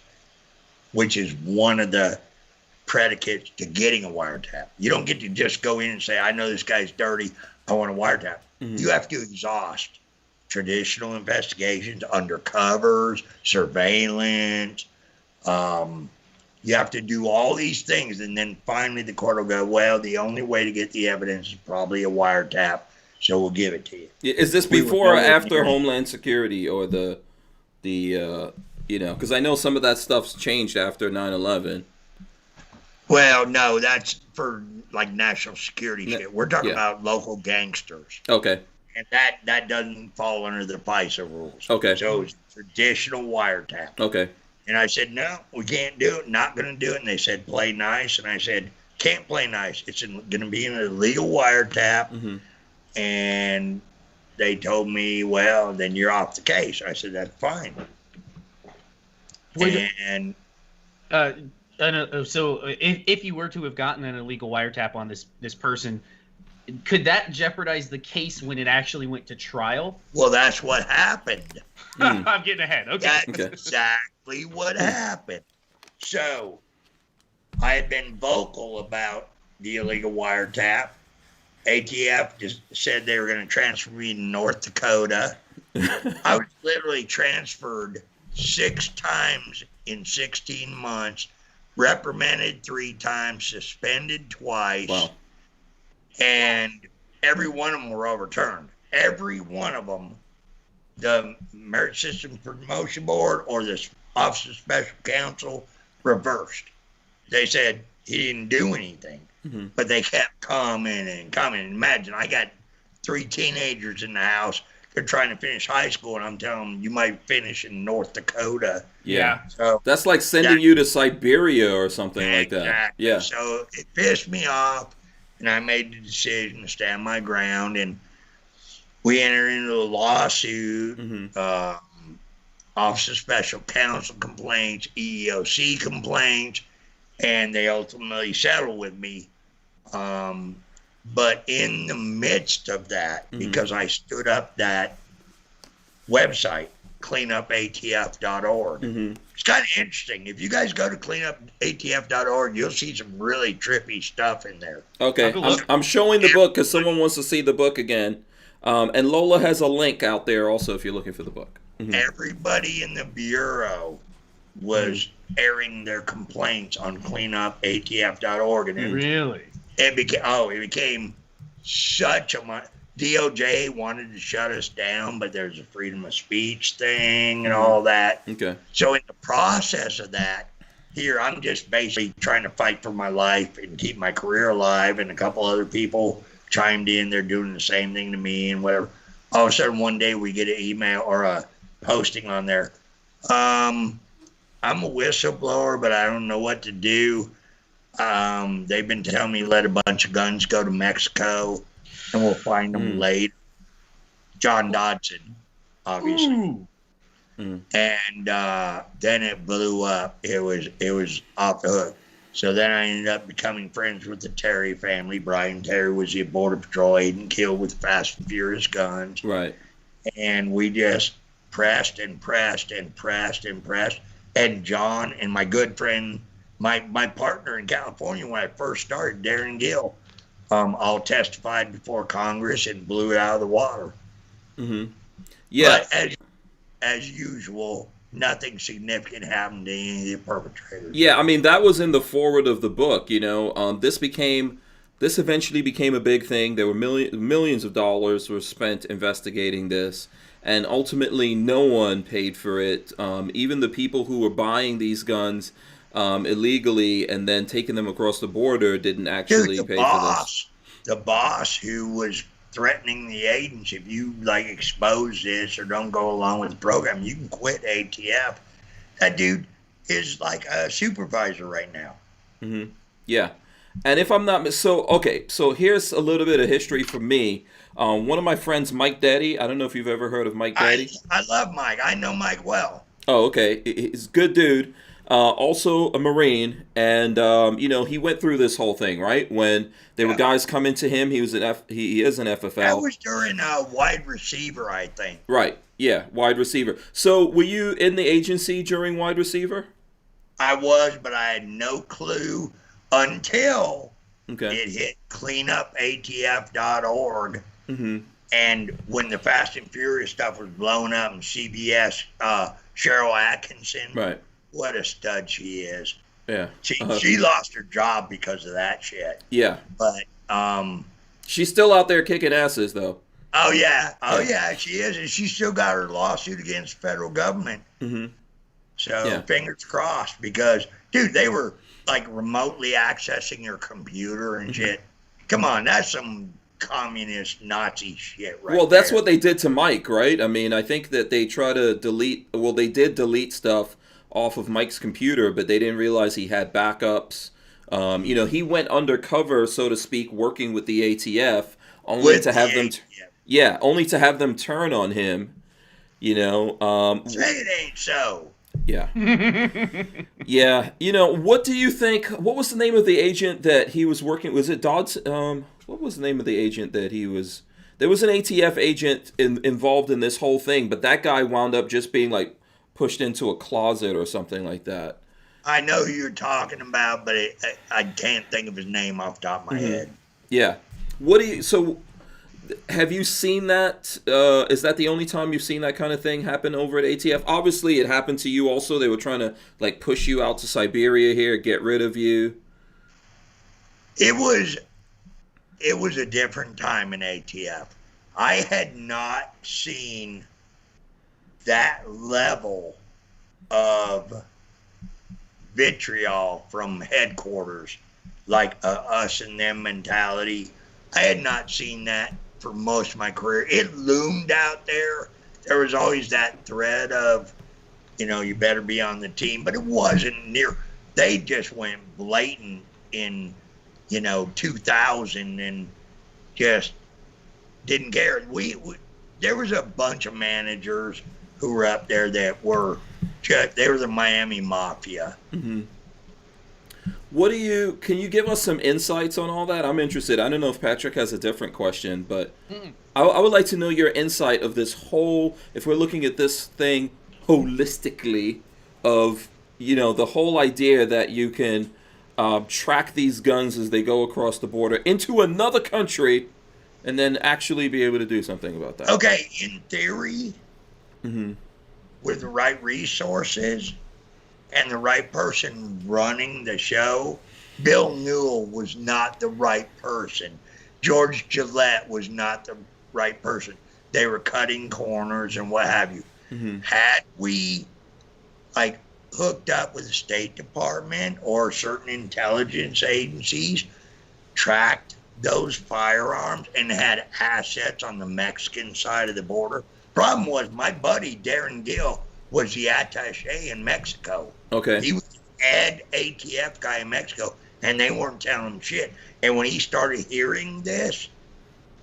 which is one of the predicates to getting a wiretap. You don't get to just go in and say, I know this guy's dirty, I want a wiretap. You have to exhaust traditional investigations, undercovers, surveillance. You have to do all these things, and then finally the court will go, well, the only way to get the evidence is probably a wiretap, so we'll give it to you. Is this before or after Homeland Security or the because I know some of that stuff's changed after 9/11. Well, no, that's for like national security shit. We're talking about local gangsters. Okay. And that doesn't fall under the FISA rules. Okay. So it's traditional wiretap. Okay. And I said, no, we can't do it, not going to do it. And they said, play nice. And I said, can't play nice. It's going to be an illegal wiretap. And they told me, well, then you're off the case. I said, that's fine. So if you were to have gotten an illegal wiretap on this person, could that jeopardize the case when it actually went to trial? Well, that's what happened. I'm getting ahead. Okay. That's exactly what happened. So I had been vocal about the illegal wiretap. ATF just said they were going to transfer me to North Dakota. I was literally transferred 6 times in 16 months, reprimanded 3 times, suspended twice. Wow. And every one of them were overturned. Every one of them, the Merit Systems Promotion Board or the Office of Special Counsel reversed. They said he didn't do anything, but they kept coming and coming. Imagine, I got 3 teenagers in the house. They're trying to finish high school, and I'm telling them, you might finish in North Dakota. Yeah. So that's like sending you to Siberia or something like that. Yeah. So it pissed me off, and I made the decision to stand my ground, and we entered into a lawsuit, Office of Special Counsel complaints, EEOC complaints, and they ultimately settled with me. But in the midst of that, because I stood up that website, cleanupatf.org. It's kind of interesting. If you guys go to cleanupatf.org, you'll see some really trippy stuff in there. Okay, I'm showing the book because someone wants to see the book again. And Lola has a link out there also if you're looking for the book. Everybody in the Bureau was airing their complaints on cleanupatf.org. And really? It became such a... DOJ wanted to shut us down, but there's a freedom of speech thing and all that. Okay. So in the process of that, here I'm just basically trying to fight for my life and keep my career alive, and a couple other people chimed in. They're doing the same thing to me and whatever. All of a sudden one day we get an email or a posting on there. I'm a whistleblower, but I don't know what to do. They've been telling me let a bunch of guns go to Mexico and we'll find them later. John Dodson, obviously. And then it blew up. It was off the hook. So then I ended up becoming friends with the Terry family. Brian Terry was the Border Patrol agent killed with Fast and Furious guns. Right. And we just pressed and pressed and pressed and pressed. And John and my good friend, my partner in California when I first started, Darren Gill, all testified before Congress and blew it out of the water. Yeah. But as usual, nothing significant happened to any of the perpetrators. Yeah, I mean, that was in the foreword of the book, you know. This became this eventually became a big thing. There were millions of dollars were spent investigating this, and ultimately no one paid for it. Even the people who were buying these guns illegally and then taking them across the border didn't actually Dude, pay for this. The boss who was threatening the agents, if you like expose this or don't go along with the program, you can quit ATF. That dude is like a supervisor right now. Mm-hmm. Yeah. And if I'm not so here's a little bit of history for me. One of my friends, Mike Daddy. I don't know if you've ever heard of Mike Daddy. I love Mike. I know Mike well. Oh, okay. He's a good dude. Also a Marine, and he went through this whole thing, right? When there were guys coming to him, he is an FFL. That was during wide receiver, I think. Right. Yeah, wide receiver. So were you in the agency during wide receiver? I was, but I had no clue until it hit cleanupatf.org. Mm-hmm. And when the Fast and Furious stuff was blown up and CBS, Cheryl Atkinson. Right. What a stud she is. Yeah. She lost her job because of that shit. Yeah. But she's still out there kicking asses though. Oh yeah. She is, and she still got her lawsuit against the federal government. Mm-hmm. So fingers crossed, because dude, they were like remotely accessing your computer and shit. Come on, that's some communist Nazi shit right Well, that's there. what they did to Mike, right? I mean, I think that they try to they did delete stuff off of Mike's computer, but they didn't realize he had backups. He went undercover, so to speak, working with the ATF, only to have them turn on him. Say it ain't so. Yeah. Yeah. What do you think? What was the name of the agent that he was working? Was it Dodds? What was the name of the agent that he was? There was an ATF agent involved in this whole thing, but that guy wound up just being like pushed into a closet or something like that. I know who you're talking about, but I can't think of his name off the top of my head. Yeah. So have you seen that? Is that the only time you've seen that kind of thing happen over at ATF? Obviously, it happened to you also. They were trying to like push you out to Siberia here, get rid of you. It was a different time in ATF. I had not seen that level of vitriol from headquarters, like us and them mentality. I had not seen that for most of my career. It loomed out there. There was always that thread of, you better be on the team, but it wasn't near. They just went blatant in, 2000 and just didn't care. There was a bunch of managers who were up there that were they were the Miami Mafia. Mm-hmm. Can you give us some insights on all that? I'm interested. I don't know if Patrick has a different question, but I would like to know your insight of this whole, if we're looking at this thing holistically, of, the whole idea that you can track these guns as they go across the border into another country and then actually be able to do something about that. Okay, in theory, with the right resources and the right person running the show, Bill Newell was not the right person. George Gillette was not the right person. They were cutting corners and what have you. Had we hooked up with the State Department or certain intelligence agencies, tracked those firearms and had assets on the Mexican side of the border. Problem was, my buddy Darren Gill was the attaché in Mexico. Okay. He was the head ATF guy in Mexico, and they weren't telling him shit. And when he started hearing this,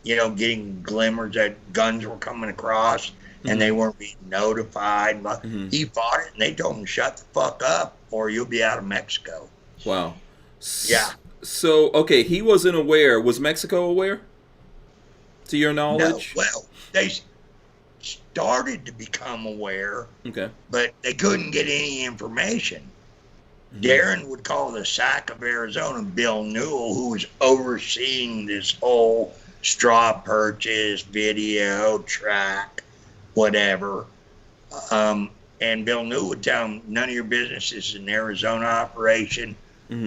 getting glimmers that guns were coming across and they weren't being notified, he fought it, and they told him, shut the fuck up or you'll be out of Mexico. Wow. Yeah. So, okay, he wasn't aware. Was Mexico aware? To your knowledge? No. Well, they started to become aware, okay, but they couldn't get any information. Darren would call the SAC of Arizona Bill Newell, who was overseeing this whole straw purchase, video, track, whatever. And Bill Newell would tell him, none of your business is an Arizona operation.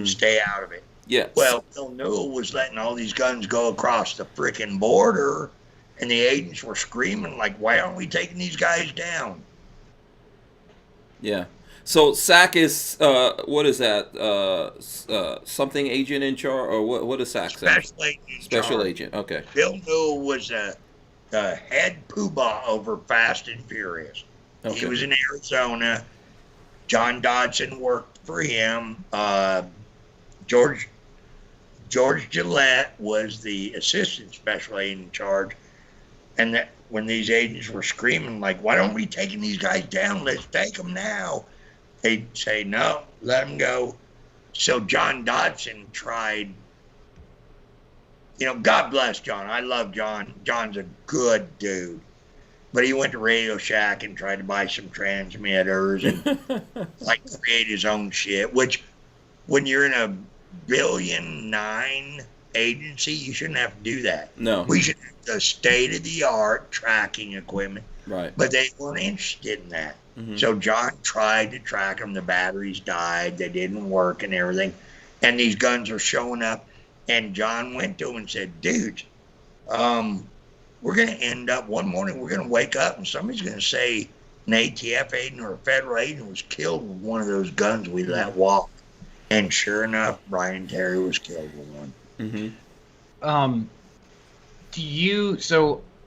Stay out of it. Yeah. Well, Bill Newell was letting all these guns go across the frickin' border, and the agents were screaming like, "Why aren't we taking these guys down?" Yeah. So SAC is what is that? Something agent in charge, or what is SAC? Special agent. Special agent. Okay. Bill Newell was the head poobah over Fast and Furious. Okay. He was in Arizona. John Dodson worked for him. George Gillette was the assistant special agent in charge. And that when these agents were screaming like, "Why don't we taking these guys down? Let's take them now," they'd say, "No, let them go." So John Dodson tried. God bless John. I love John. John's a good dude. But he went to Radio Shack and tried to buy some transmitters and create his own shit, which when you're in a $1.9 billion agency, you shouldn't have to do that. No. We should have the state-of-the-art tracking equipment. Right. But they weren't interested in that. Mm-hmm. So John tried to track them. The batteries died. They didn't work and everything. And these guns are showing up. And John went to him and said, "Dude, we're going to end up one morning, we're going to wake up and somebody's going to say an ATF agent or a federal agent was killed with one of those guns we let walk." And sure enough, Brian Terry was killed with one. Mm-hmm.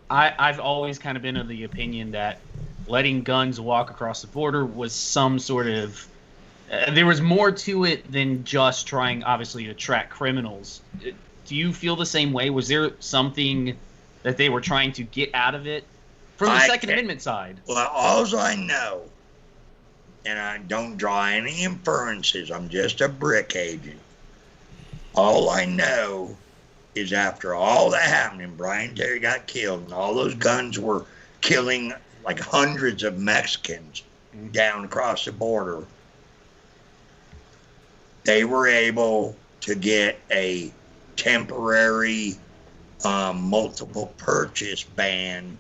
I've always kind of been of the opinion that letting guns walk across the border was some sort of there was more to it than just trying, obviously, to track criminals. Do you feel the same way? Was there something that they were trying to get out of it from the Second Amendment side? Well, all I know, and I don't draw any inferences, I'm just a brick agent. All I know is after all that happened and Brian Terry got killed and all those guns were killing like hundreds of Mexicans down across the border, they were able to get a temporary multiple purchase ban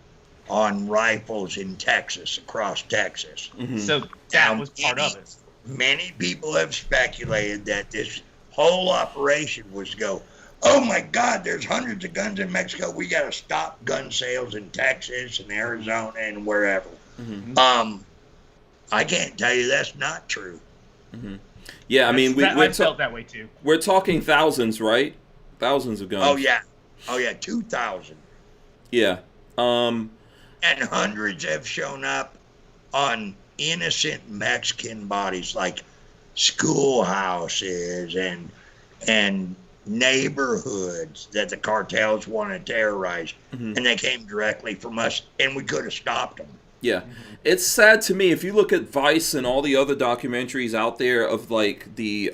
on rifles in Texas, across Texas. Mm-hmm. So that was part of it. Many people have speculated that this whole operation was to go, "Oh my God, there's hundreds of guns in Mexico. We got to stop gun sales in Texas and Arizona and wherever." Mm-hmm. I can't tell you that's not true. Mm-hmm. Yeah, I mean, I felt that way too. We're talking thousands, right? Thousands of guns. Oh yeah, 2,000. Yeah. And hundreds have shown up on innocent Mexican bodies, like schoolhouses and neighborhoods that the cartels want to terrorize, and they came directly from us, and we could have stopped them. Yeah. It's sad to me, if you look at Vice and all the other documentaries out there of like the,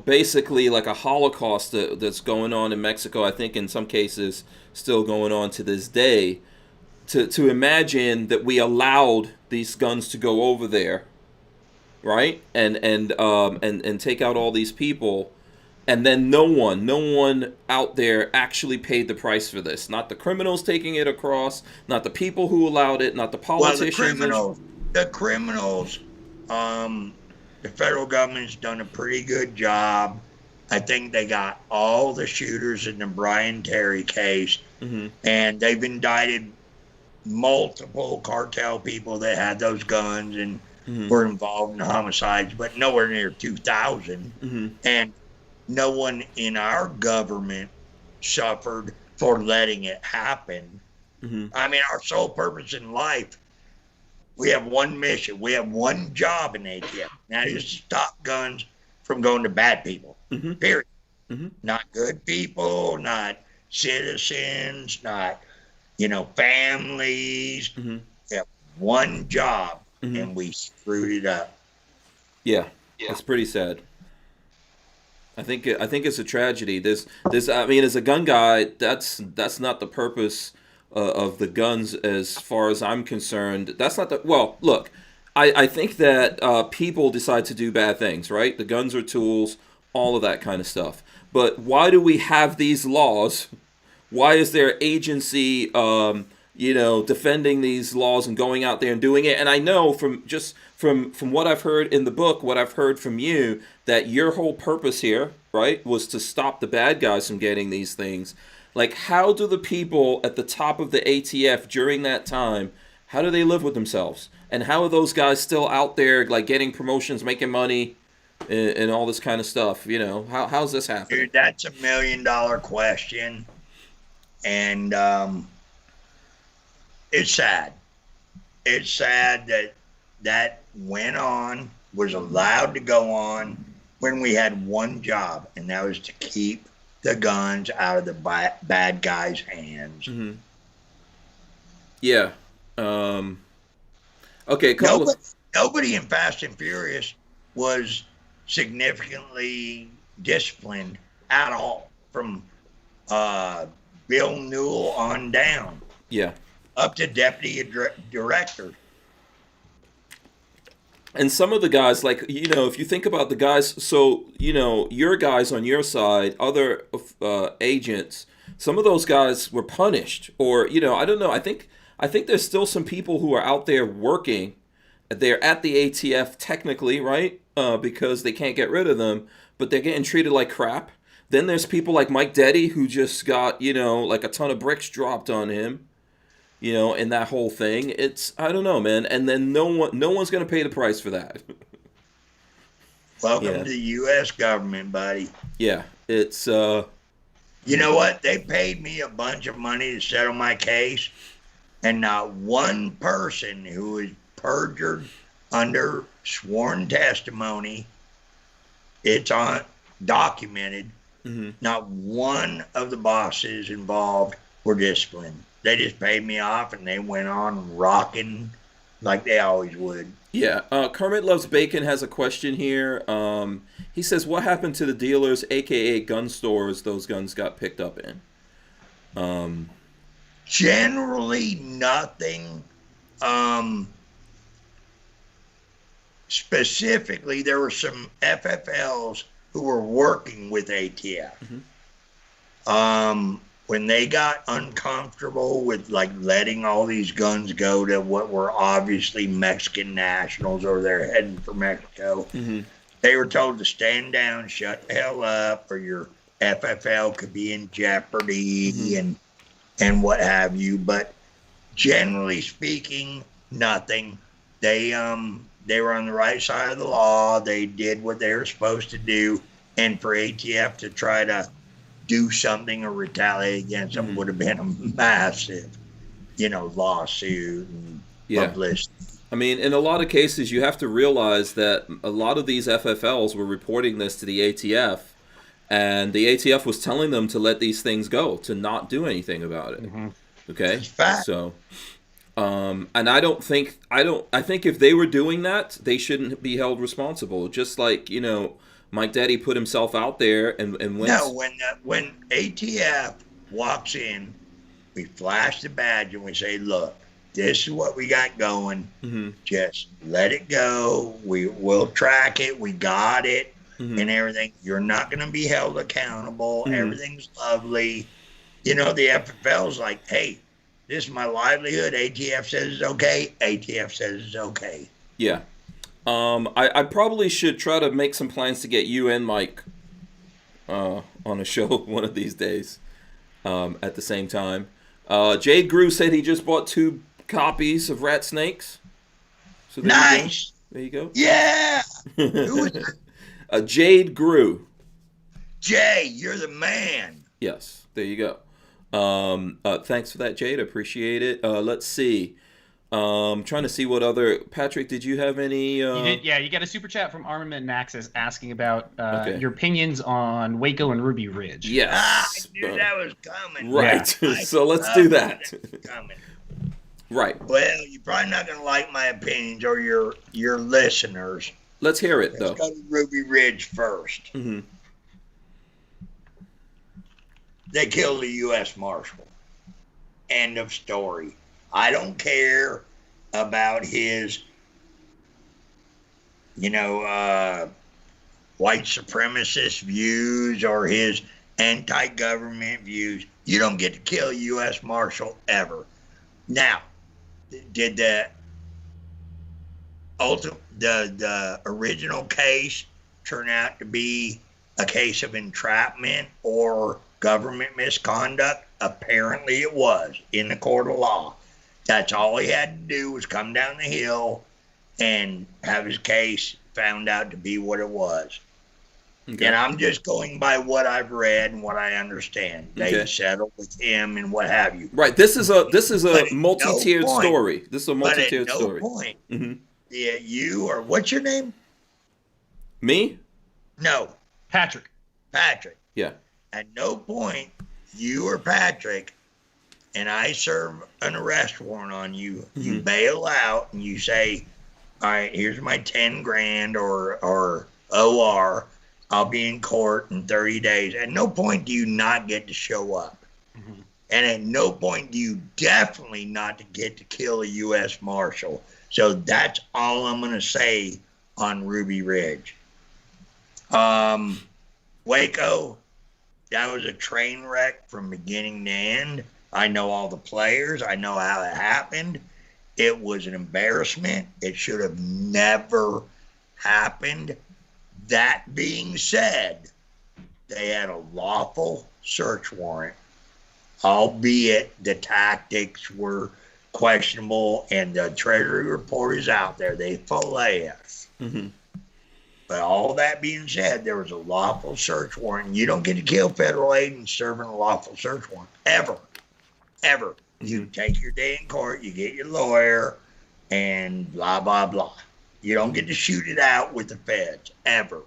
basically like a Holocaust that's going on in Mexico, I think in some cases still going on to this day, to imagine that we allowed these guns to go over there, right? And take out all these people. And then no one out there actually paid the price for this. Not the criminals taking it across, not the people who allowed it, not the politicians. Well, the criminals, the federal government's done a pretty good job. I think they got all the shooters in the Brian Terry case, and they've indicted multiple cartel people that had those guns and were involved in homicides, but nowhere near 2,000. And no one in our government suffered for letting it happen. I mean, our sole purpose in life, we have one mission. We have one job in ATF. And that is to stop guns from going to bad people, period. Not good people, not citizens, not, families. We have one job, and we screwed it up. Yeah, it's pretty sad. I think it's a tragedy. This I mean, as a gun guy, that's not the purpose of the guns as far as I'm concerned. That's not the look. I think that people decide to do bad things, right? The guns are tools, all of that kind of stuff. But why do we have these laws? Why is there agency defending these laws and going out there and doing it. And I know from what I've heard in the book, what I've heard from you, that your whole purpose here, right, was to stop the bad guys from getting these things. Like, how do the people at the top of the ATF during that time, how do they live with themselves? And how are those guys still out there, like, getting promotions, making money, and all this kind of stuff? How's this happening? Dude, that's $1 million question. And it's sad. It's sad that went on, was allowed to go on when we had one job, and that was to keep the guns out of the bad guys' hands. Mm-hmm. Yeah. Okay. Nobody in Fast and Furious was significantly disciplined at all, from Bill Newell on down. Yeah. Up to deputy director. And some of the guys, like, if you think about the guys, so, your guys on your side, other agents, some of those guys were punished, or, I don't know. I think there's still some people who are out there working. They're at the ATF technically, right? Because they can't get rid of them, but they're getting treated like crap. Then there's people like Mike Deddy, who just got, like a ton of bricks dropped on him. In that whole thing. I don't know, man. And then no one's going to pay the price for that. Welcome to the U.S. government, buddy. Yeah, it's... You know what? They paid me a bunch of money to settle my case, and not one person who was perjured under sworn testimony, it's on documented, not one of the bosses involved were disciplined. They just paid me off, and they went on rocking like they always would. Yeah. Kermit Loves Bacon has a question here. He says, what happened to the dealers, a.k.a. gun stores, those guns got picked up in? Generally nothing. Specifically, there were some FFLs who were working with ATF. When they got uncomfortable with like letting all these guns go to what were obviously Mexican nationals, or they're heading for Mexico, they were told to stand down, shut the hell up, or your FFL could be in jeopardy and what have you. But generally speaking, nothing. They were on the right side of the law. They did what they were supposed to do, and for ATF to try to do something or retaliate against them would have been a massive, lawsuit and publicity. I mean, in a lot of cases, you have to realize that a lot of these FFLs were reporting this to the ATF, and the ATF was telling them to let these things go, to not do anything about it. Okay? So, and I think if they were doing that, they shouldn't be held responsible. Just like, Mike Daddy put himself out there and went. No, when ATF walks in, we flash the badge and we say, look, this is what we got going. Just let it go. We'll track it. We got it and everything. You're not going to be held accountable. Everything's lovely. The FFL's like, hey, this is my livelihood. ATF says it's okay. ATF says it's okay. Yeah. I probably should try to make some plans to get you and Mike on a show one of these days at the same time. Jade Grew said he just bought 2 copies of RatSnakes. So nice. There you go. Yeah. Who is it? Jade Grew. Jay, you're the man. Yes, there you go. Thanks for that, Jade. Appreciate it. Let's see. Trying to see what other... Patrick, did you have any... You did, yeah, you got a super chat from Armament and Access asking about your opinions on Waco and Ruby Ridge. Yes. I knew that was coming. Right. Yeah. So let's do that. Coming. Right. Well, you're probably not going to like my opinions or your listeners. Let's hear it, though. Let's go to Ruby Ridge first. They killed a U.S. Marshal. End of story. I don't care about his, white supremacist views or his anti-government views. You don't get to kill a U.S. Marshal ever. Now, did the original case turn out to be a case of entrapment or government misconduct? Apparently it was in the court of law. That's all he had to do was come down the hill and have his case found out to be what it was. Okay. And I'm just going by what I've read and what I understand. They settled with him and what have you. Right. This is a multi-tiered story. This is a multi-tiered story. Point, yeah, you or what's your name? Me? No. Patrick. Yeah. At no point, you or Patrick, and I serve an arrest warrant on you, you bail out and you say, all right, here's my 10 grand or OR. I'll be in court in 30 days. At no point do you not get to show up. And at no point do you definitely not to get to kill a U.S. Marshal. So that's all I'm going to say on Ruby Ridge. Waco, that was a train wreck from beginning to end. I know all the players. I know how it happened. It was an embarrassment. It should have never happened. That being said, they had a lawful search warrant, albeit the tactics were questionable and the Treasury report is out there. They fillet us. But all that being said, there was a lawful search warrant. You don't get to kill federal agents serving a lawful search warrant. Ever. You take your day in court, you get your lawyer, and blah, blah, blah. You don't get to shoot it out with the feds. Ever.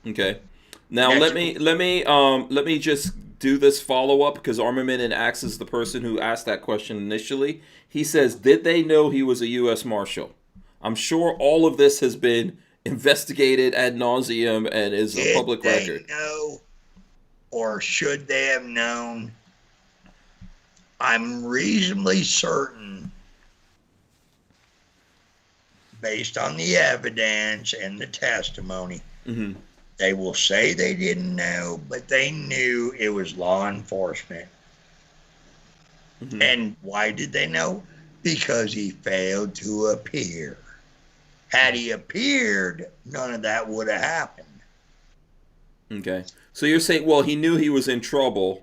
Okay. Now let me just do this follow-up because Armament and Axe is the person who asked that question initially. He says, did they know he was a U.S. Marshal? I'm sure all of this has been investigated ad nauseum and is a public record. Did they know, or should they have known? I'm reasonably certain, based on the evidence and the testimony, they will say they didn't know, but they knew it was law enforcement. And why did they know? Because he failed to appear. Had he appeared, none of that would have happened. Okay. So you're saying, well, he knew he was in trouble,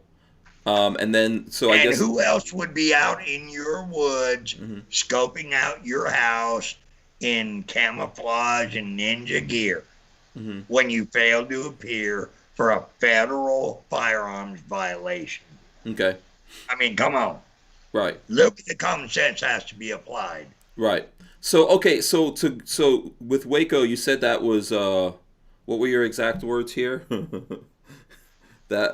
and then, so I guess... And who else would be out in your woods, scoping out your house in camouflage and ninja gear when you failed to appear for a federal firearms violation? Okay. I mean, come on. Right. Look, the common sense has to be applied. Right. So, okay, so with Waco, you said that was, what were your exact words here? That,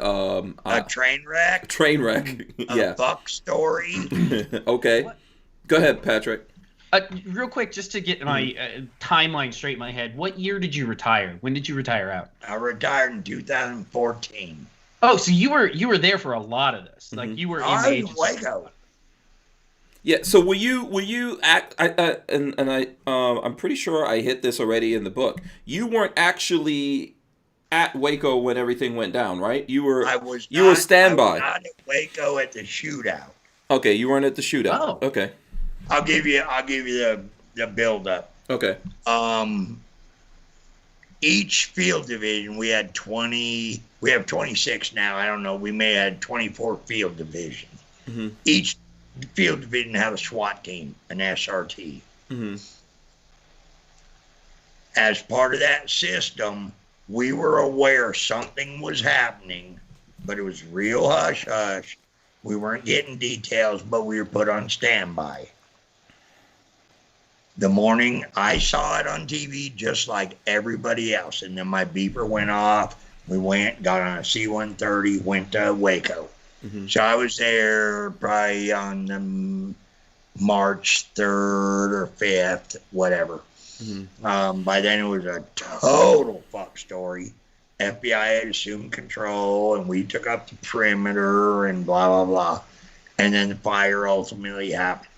a train wreck? Train wreck, yeah. A fuck story? Okay. What? Go ahead, Patrick. Real quick, just to get my timeline straight in my head, what year did you retire? When did you retire out? I retired in 2014. Oh, so you were there for a lot of this. Like you were in the agency. Waco. Yeah. So were you act? I'm pretty sure I hit this already in the book. You weren't actually at Waco when everything went down, right? You were. You were standby. I was not at Waco at the shootout. Okay, you weren't at the shootout. Oh. Okay. I'll give you the build up. Okay. Each field division, we had 20. We have 26 now. I don't know. We may have had 24 field divisions. Each field division had a SWAT team, an SRT. As part of that system, we were aware something was happening, but it was real hush-hush. We weren't getting details, but we were put on standby. The morning I saw it on TV, just like everybody else, and then my beeper went off. We got on a C-130, went to Waco. So I was there probably on the March 3rd or 5th, whatever. By then it was a total fuck story. FBI had assumed control, and we took up the perimeter and blah, blah, blah. And then the fire ultimately happened.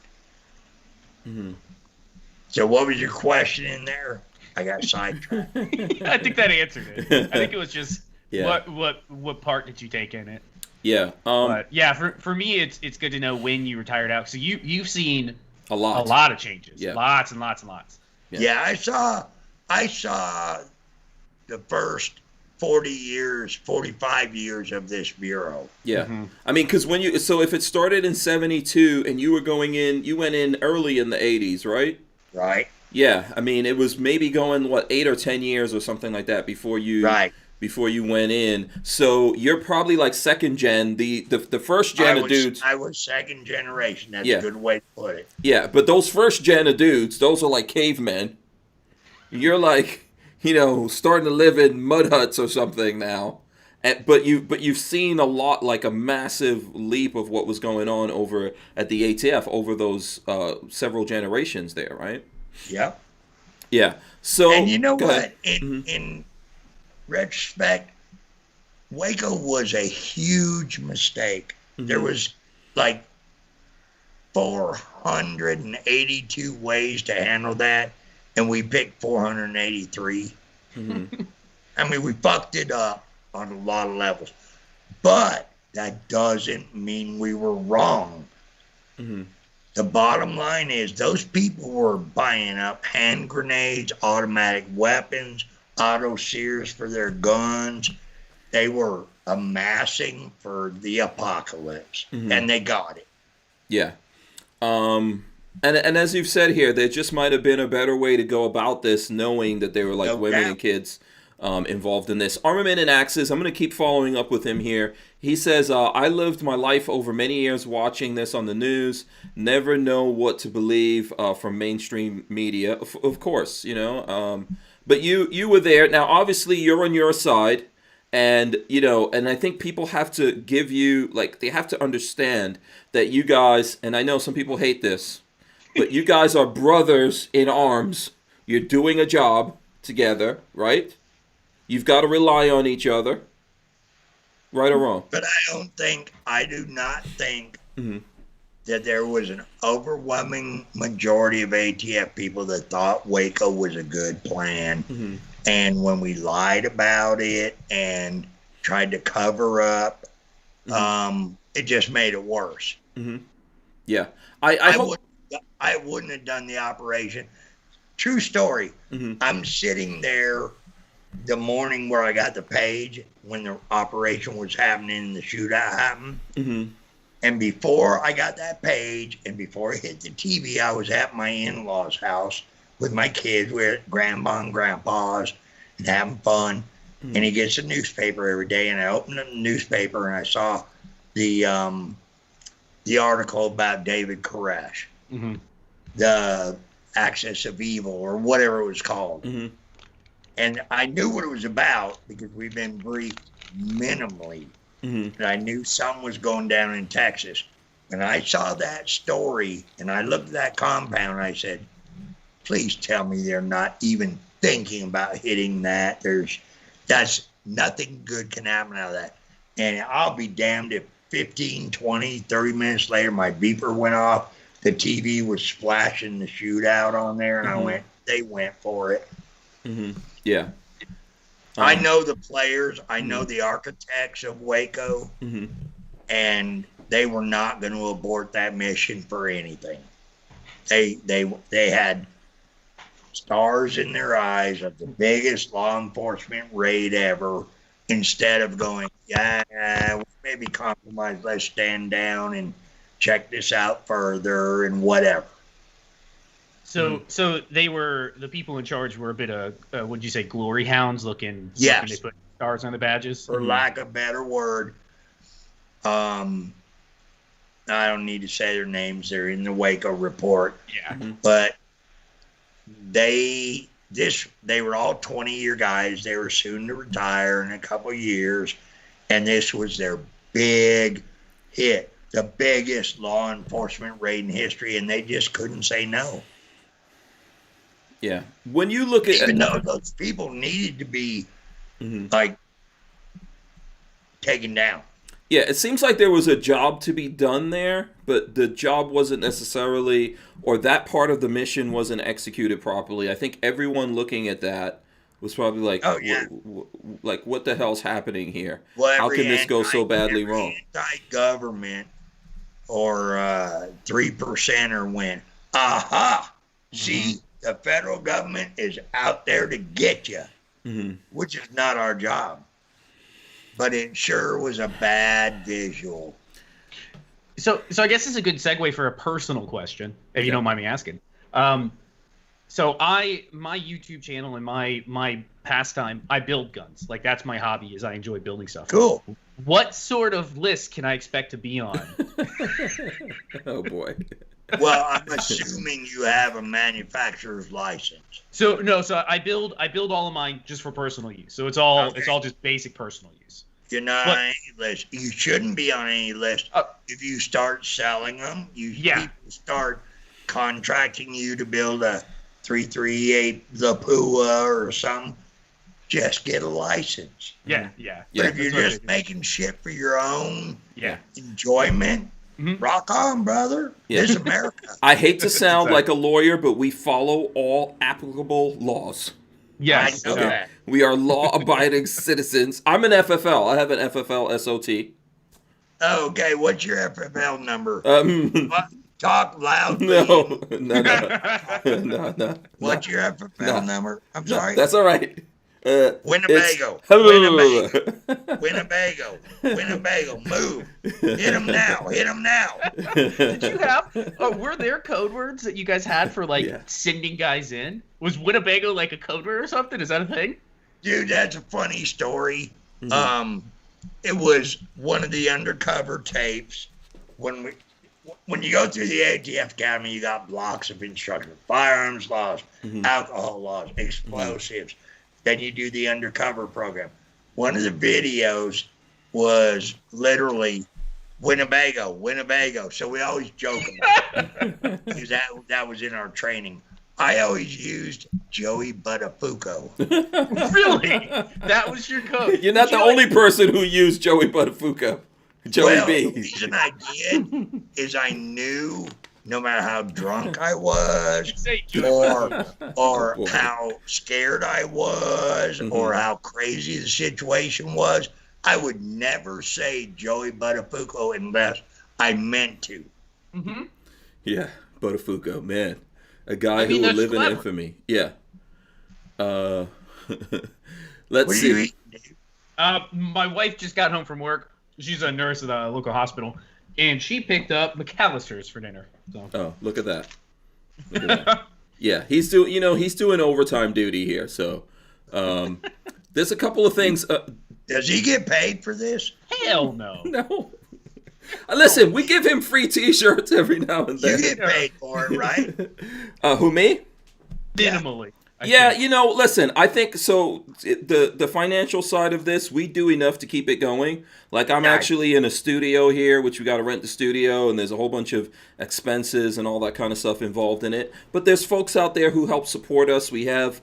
So what was your question in there? I got sidetracked. I think that answered it. I think it was just what part did you take in it? Yeah. But yeah, for me, it's good to know when you retired out. So you've seen A lot. a lot of changes. Yeah. Lots and lots and lots. Yeah. Yeah, I saw the first 40 years, 45 years of this bureau. Yeah. Mm-hmm. I mean, because if it started in 72 and you went in early in the 80s, right? Right. Yeah. I mean, it was maybe going, 8 or 10 years or something like that before you went in. So you're probably like second gen. The first gen of dudes. I was second generation. That's Yeah. a good way to put it. Yeah, but those first gen of dudes, those are like cavemen. You're like, starting to live in mud huts or something now. But you've seen a lot, like a massive leap of what was going on over at the ATF over those several generations there, right? Yep. Yeah. So And you know go what? ahead. In retrospect, Waco was a huge mistake. Mm-hmm. There was like 482 ways to handle that, and we picked 483. Mm-hmm. I mean, we fucked it up on a lot of levels, but that doesn't mean we were wrong. Mm-hmm. The bottom line is those people were buying up hand grenades, automatic weapons, auto sears for their guns. They were amassing for the apocalypse, Mm-hmm. and they got it. Yeah. And as you've said here, there just might have been a better way to go about this, knowing that there were like No women doubt. and kids involved in this. Armament and Axes, I'm going to keep following up with him here. He says, I lived my life over many years watching this on the news. Never know what to believe from mainstream media. Of course, but you were there. Now, obviously, you're on your side. And, and I think people have to give you, they have to understand that you guys, and I know some people hate this, but you guys are brothers in arms. You're doing a job together, right? You've got to rely on each other. Right or wrong? But I do not think Mm-hmm. that there was an overwhelming majority of ATF people that thought Waco was a good plan. Mm-hmm. And when we lied about it and tried to cover up, it just made it worse. Mm-hmm. Yeah. I hope... I wouldn't have done the operation. True story. Mm-hmm. I'm sitting there the morning where I got the page when the operation was happening and the shootout happened. Mm-hmm. And before I got that page and before it hit the TV, I was at my in-laws' house with my kids. We're at grandma and grandpa's and having fun. Mm-hmm. And he gets a newspaper every day. And I opened up the newspaper and I saw the article about David Koresh, Mm-hmm. the Axis of Evil or whatever it was called. Mm-hmm. And I knew what it was about because we've been briefed minimally. Mm-hmm. And I knew something was going down in Texas. And I saw that story and I looked at that compound and I said, please tell me they're not even thinking about hitting that. That's nothing good can happen out of that. And I'll be damned if 15, 20, 30 minutes later, my beeper went off. The TV was splashing the shootout on there. And they went for it. Mm-hmm. Yeah. I know the players. I know the architects of Waco. Mm-hmm. And they were not going to abort that mission for anything. They had stars in their eyes of the biggest law enforcement raid ever. Instead of going, we may be compromised, let's stand down and check this out further and whatever. So the people in charge were a bit of, would you say, glory hounds looking? Yes. They put stars on the badges? For lack of a better word, I don't need to say their names. They're in the Waco report. Yeah. Mm-hmm. But they were all 20-year guys. They were soon to retire in a couple of years. And this was their big hit, the biggest law enforcement raid in history. And they just couldn't say no. Yeah. When you look at... Even though those people needed to be, taken down. Yeah, it seems like there was a job to be done there, but the job wasn't necessarily, or that part of the mission wasn't executed properly. I think everyone looking at that was probably like, Oh, yeah. like, what the hell's happening here? Well, How every can this go so badly every wrong? Anti-government or 3%er went, aha! See, the federal government is out there to get you, which is not our job. But it sure was a bad visual. So I guess this is a good segue for a personal question, if you don't mind me asking. So my YouTube channel and my pastime, I build guns. Like, that's my hobby, is I enjoy building stuff. Cool. What sort of list can I expect to be on? Oh boy. Well, I'm assuming you have a manufacturer's license. So I build all of mine just for personal use. So it's all just basic personal use. You're not on any list. You shouldn't be on any list. If you start selling them, people start contracting you to build a 338 Lapua or something. Just get a license. Yeah. But if you're just making shit for your own enjoyment, rock on, brother. Yeah. This is America. I hate to sound like a lawyer, but we follow all applicable laws. Yes. I know that. We are law-abiding citizens. I'm an FFL. I have an FFL SOT. Okay, what's your FFL number? Talk loudly. No. What's your FFL number? I'm sorry. That's all right. Winnebago. Winnebago. Move. Hit them now. Did you have? Were there code words that you guys had for sending guys in? Was Winnebago like a code word or something? Is that a thing? Dude, that's a funny story. It was one of the undercover tapes. When you go through the ATF Academy, you got blocks of instruction: firearms laws, alcohol laws, explosives. Then you do the undercover program. One of the videos was literally Winnebago. So we always joke about it because that was in our training. I always used Joey Buttafuoco. Really? That was your code? You're not the only person who used Joey Buttafuoco. Joey B. The reason I did is I knew no matter how drunk I was, or how scared I was, or how crazy the situation was, I would never say Joey Buttafuoco unless I meant to. Yeah, Buttafuoco, man. A guy who will live in infamy. Yeah. Let's see. You eating, dude? My wife just got home from work. She's a nurse at a local hospital, and she picked up McAllister's for dinner. So. Oh, look at that. Yeah, he's doing overtime duty here. So, there's a couple of things. Does he get paid for this? Hell no. No. Listen, we give him free T-shirts every now and then. You get paid for it, right? Who, me? Minimally. Yeah, listen, I think so. The financial side of this, we do enough to keep it going. Like, I'm actually in a studio here, which we got to rent the studio, and there's a whole bunch of expenses and all that kind of stuff involved in it. But there's folks out there who help support us. We have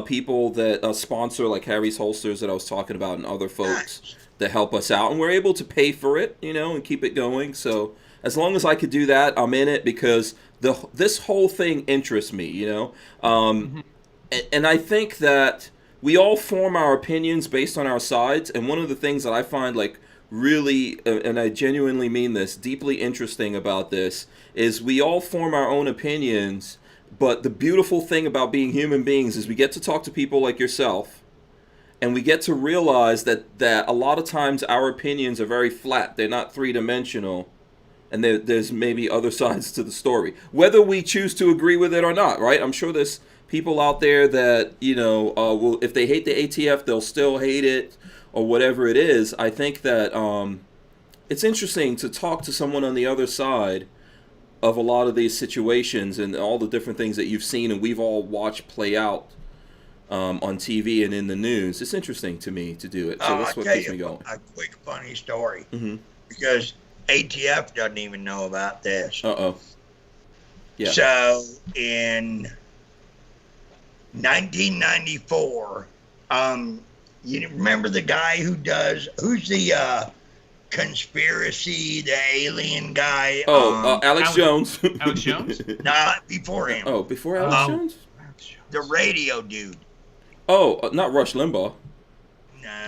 people that sponsor, like Harry's Holsters that I was talking about, and other folks that help us out, and we're able to pay for it, and keep it going. So as long as I could do that, I'm in it, because this whole thing interests me, And I think that we all form our opinions based on our sides. And one of the things that I find really, and I genuinely mean this, deeply interesting about this, is we all form our own opinions. But the beautiful thing about being human beings is we get to talk to people like yourself. And we get to realize that a lot of times our opinions are very flat. They're not three-dimensional. And there's maybe other sides to the story. Whether we choose to agree with it or not, right? I'm sure there's people out there that, will, if they hate the ATF, they'll still hate it, or whatever it is. I think that it's interesting to talk to someone on the other side of a lot of these situations and all the different things that you've seen and we've all watched play out on TV and in the news. It's interesting to me to do it. So that's what keeps me going. A quick funny story. Because ATF doesn't even know about this. Uh-oh. Yeah. So in 1994, you remember the guy who's the conspiracy, the alien guy? Alex Jones. Alex Jones? Not before him. Oh, before Alex Jones? The radio dude. Oh, not Rush Limbaugh.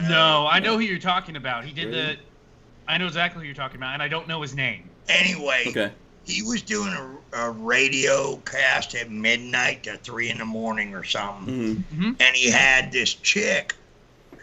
No, I know who you're talking about. He did Really? I know exactly who you're talking about, and I don't know his name. Anyway, Okay. he was doing a radio cast at midnight to 3 in the morning or something. Mm-hmm. And he had this chick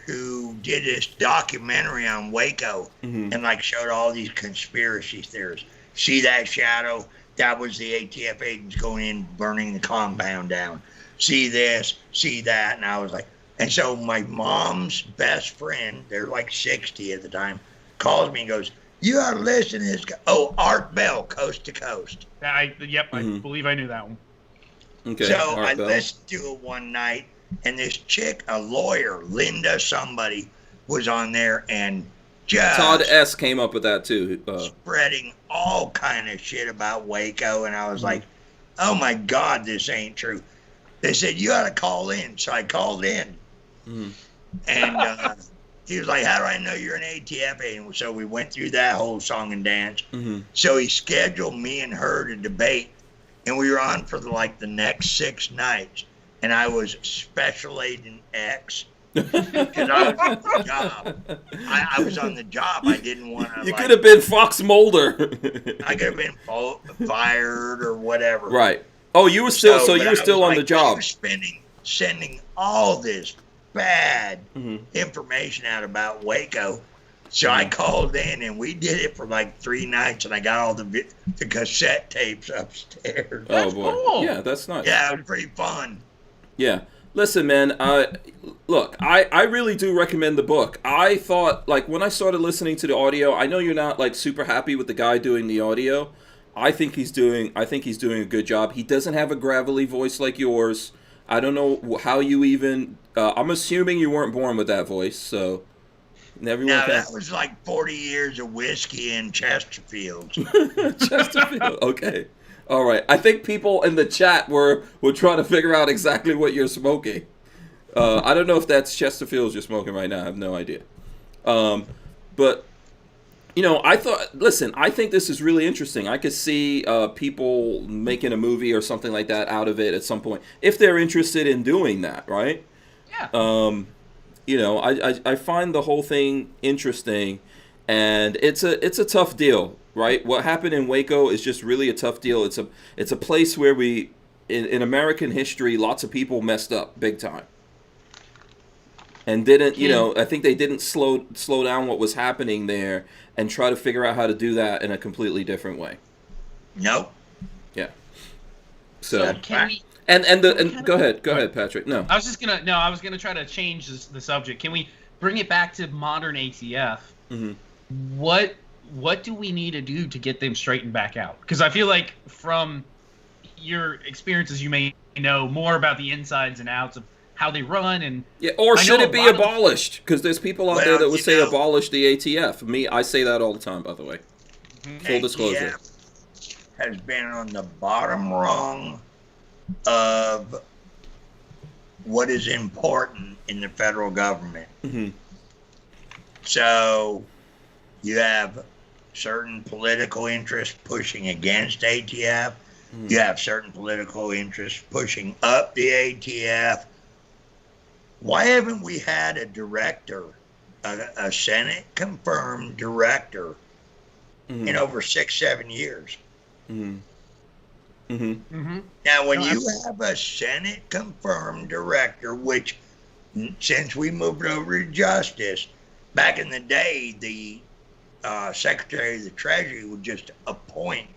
who did this documentary on Waco Mm-hmm. and like showed all these conspiracy theories. See that shadow? That was the ATF agents going in, burning the compound down. See this, see that. And I was like, and so my mom's best friend, they're like 60 at the time, calls me and goes, you ought to listen to this guy. Oh, Art Bell, Coast to Coast. I Mm-hmm. believe I knew that one. Okay. So Art I Bell. listened to it one night, and this chick, a lawyer, Linda somebody, was on there and just Todd S. came up with that too. spreading all kind of shit about Waco, and I was like, oh my God, this ain't true. They said, you ought to call in. So I called in, Mhm. and he was like, how do I know you're an ATF agent? So we went through that whole song and dance. Mhm. So he scheduled me and her to debate, and we were on for the next 6 nights. And I was Special Agent X because I was on the job. I was on the job. I didn't want to. You could have been Fox Mulder. I could have been fired or whatever. Right. Oh, you were still. So but you I were still was on the like, job. He was sending all this bad Mhm. information out about Waco. So I called in, and we did it for like 3 nights, and I got all the cassette tapes upstairs. Oh boy. cool. Yeah, that's nice. Yeah, it was pretty fun. Yeah. Listen, man, look, I really do recommend the book. I thought, like, when I started listening to the audio, I know you're not, like, super happy with the guy doing the audio. I think he's doing a good job. He doesn't have a gravelly voice like yours. I don't know how you even, I'm assuming you weren't born with that voice, so everyone No, can. that was like 40 years of whiskey in Chesterfield. Chesterfield, okay. All right. I think people in the chat were trying to figure out exactly what you're smoking. I don't know if that's Chesterfields you're smoking right now. I have no idea. But, you know, I think this is really interesting. I could see people making a movie or something like that out of it at some point, if they're interested in doing that, right? Yeah. You know, I find the whole thing interesting, and it's a tough deal, right? What happened in Waco is just really a tough deal. It's a place where in American history, lots of people messed up big time, and didn't, you know, I think they didn't slow down what was happening there and try to figure out how to do that in a completely different way. Nope. Yeah. So Can we? go ahead, Patrick. No. I was gonna try to change the subject. Can we bring it back to modern ATF? Mhm. What do we need to do to get them straightened back out? Because I feel like from your experiences, you may know more about the insides and outs of how they run, and Yeah, or I should know it a be lot of- abolished? Because there's people out there that would you say know- abolish the ATF. I say that all the time, by the way. Full disclosure. ATF has been on the bottom rung of what is important in the federal government. Hmm. So you have certain political interests pushing against ATF. You have certain political interests pushing up the ATF. Why haven't we had a director, a Senate confirmed director, in over 6-7 years? Hmm. Hmm. Mm-hmm. Now, when No, you have a Senate confirmed director, which since we moved over to Justice, back in the day, the Secretary of the Treasury would just appoint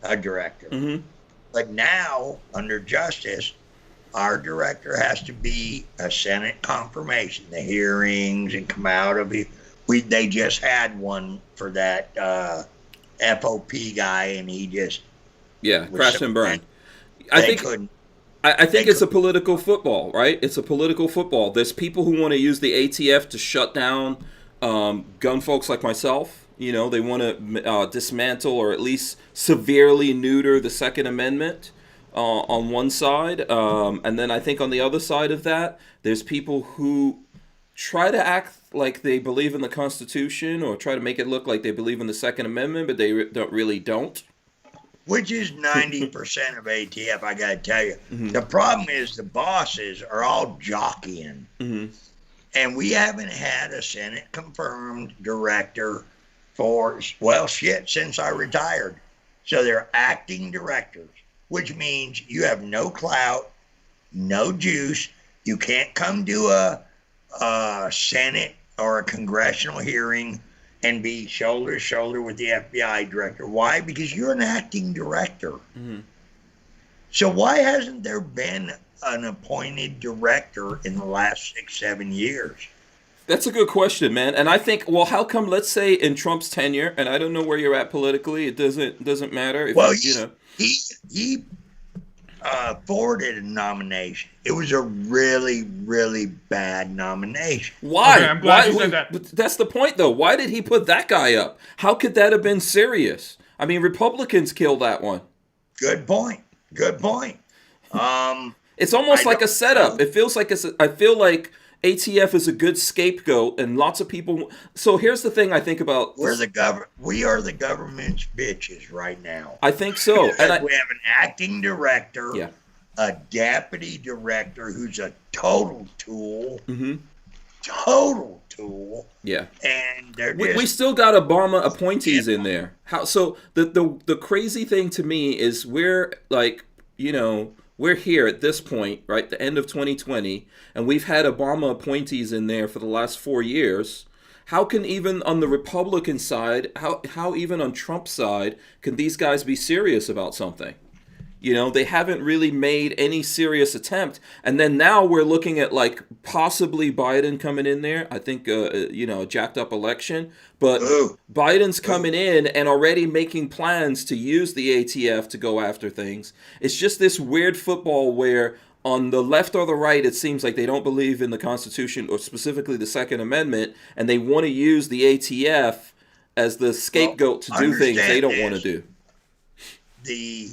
a director. Hmm. But now, under Justice, our director has to be a Senate confirmation. The hearings and come out of it. They just had one for that FOP guy, and he just Yeah, was crash so and burn. mad. I They think couldn't. I think they it's a political football, right? It's a political football. There's people who want to use the ATF to shut down gun folks like myself. You know, they want to dismantle or at least severely neuter the Second Amendment on one side. And then I think on the other side of that, there's people who try to act like they believe in the Constitution or try to make it look like they believe in the Second Amendment, but they really don't. which is 90% of ATF, I got to tell you. Mm-hmm. The problem is the bosses are all jockeying. Mm-hmm. And we haven't had a Senate confirmed director for, well, shit, since I retired. So they're acting directors, which means you have no clout, no juice. You can't come to a Senate or a congressional hearing and be shoulder to shoulder with the FBI director. Why? Because you're an acting director. Mm-hmm. So why hasn't there been an appointed director in the last 6-7 years? That's a good question, man. And I think, well, how come, let's say in Trump's tenure, and I don't know where you're at politically, it doesn't matter. If Well, you know. he forwarded a nomination. It was a really, really bad nomination. Why? Okay, I'm glad you said that. But that's the point, though. Why did he put that guy up? How could that have been serious? I mean, Republicans killed that one. Good point. It's almost like a setup. know. It feels like I feel like ATF is a good scapegoat, and lots of people. So here's the thing I think about. We are the government's bitches right now. I think so. Because And we have an acting director, Yeah. a deputy director who's a total tool, Mm-hmm. total tool, Yeah. and they're We just still got Obama appointees in there. How so? The crazy thing to me is we're like, we're here at this point, right? The end of 2020, and we've had Obama appointees in there for the last 4 years. How can even on the Republican side, how even on Trump's side, can these guys be serious about something? They haven't really made any serious attempt. And then now we're looking at like possibly Biden coming in there. I think, a jacked up election. But Biden's coming in and already making plans to use the ATF to go after things. It's just this weird football where on the left or the right, it seems like they don't believe in the Constitution or specifically the Second Amendment. And they want to use the ATF as the scapegoat to do things they don't want to do. the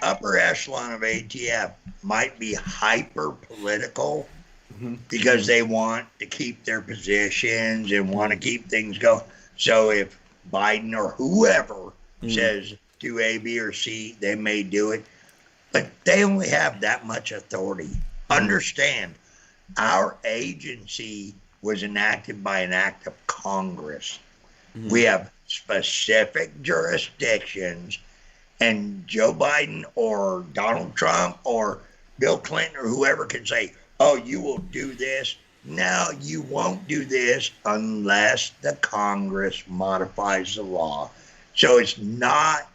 upper echelon of ATF might be hyper political because they want to keep their positions and want to keep things going. So if Biden or whoever says do A, B, or C, they may do it. But they only have that much authority. Understand, our agency was enacted by an act of Congress. We have specific jurisdictions, and Joe Biden or Donald Trump or Bill Clinton or whoever can say, oh, you will do this. No, you won't do this unless the Congress modifies the law. So it's not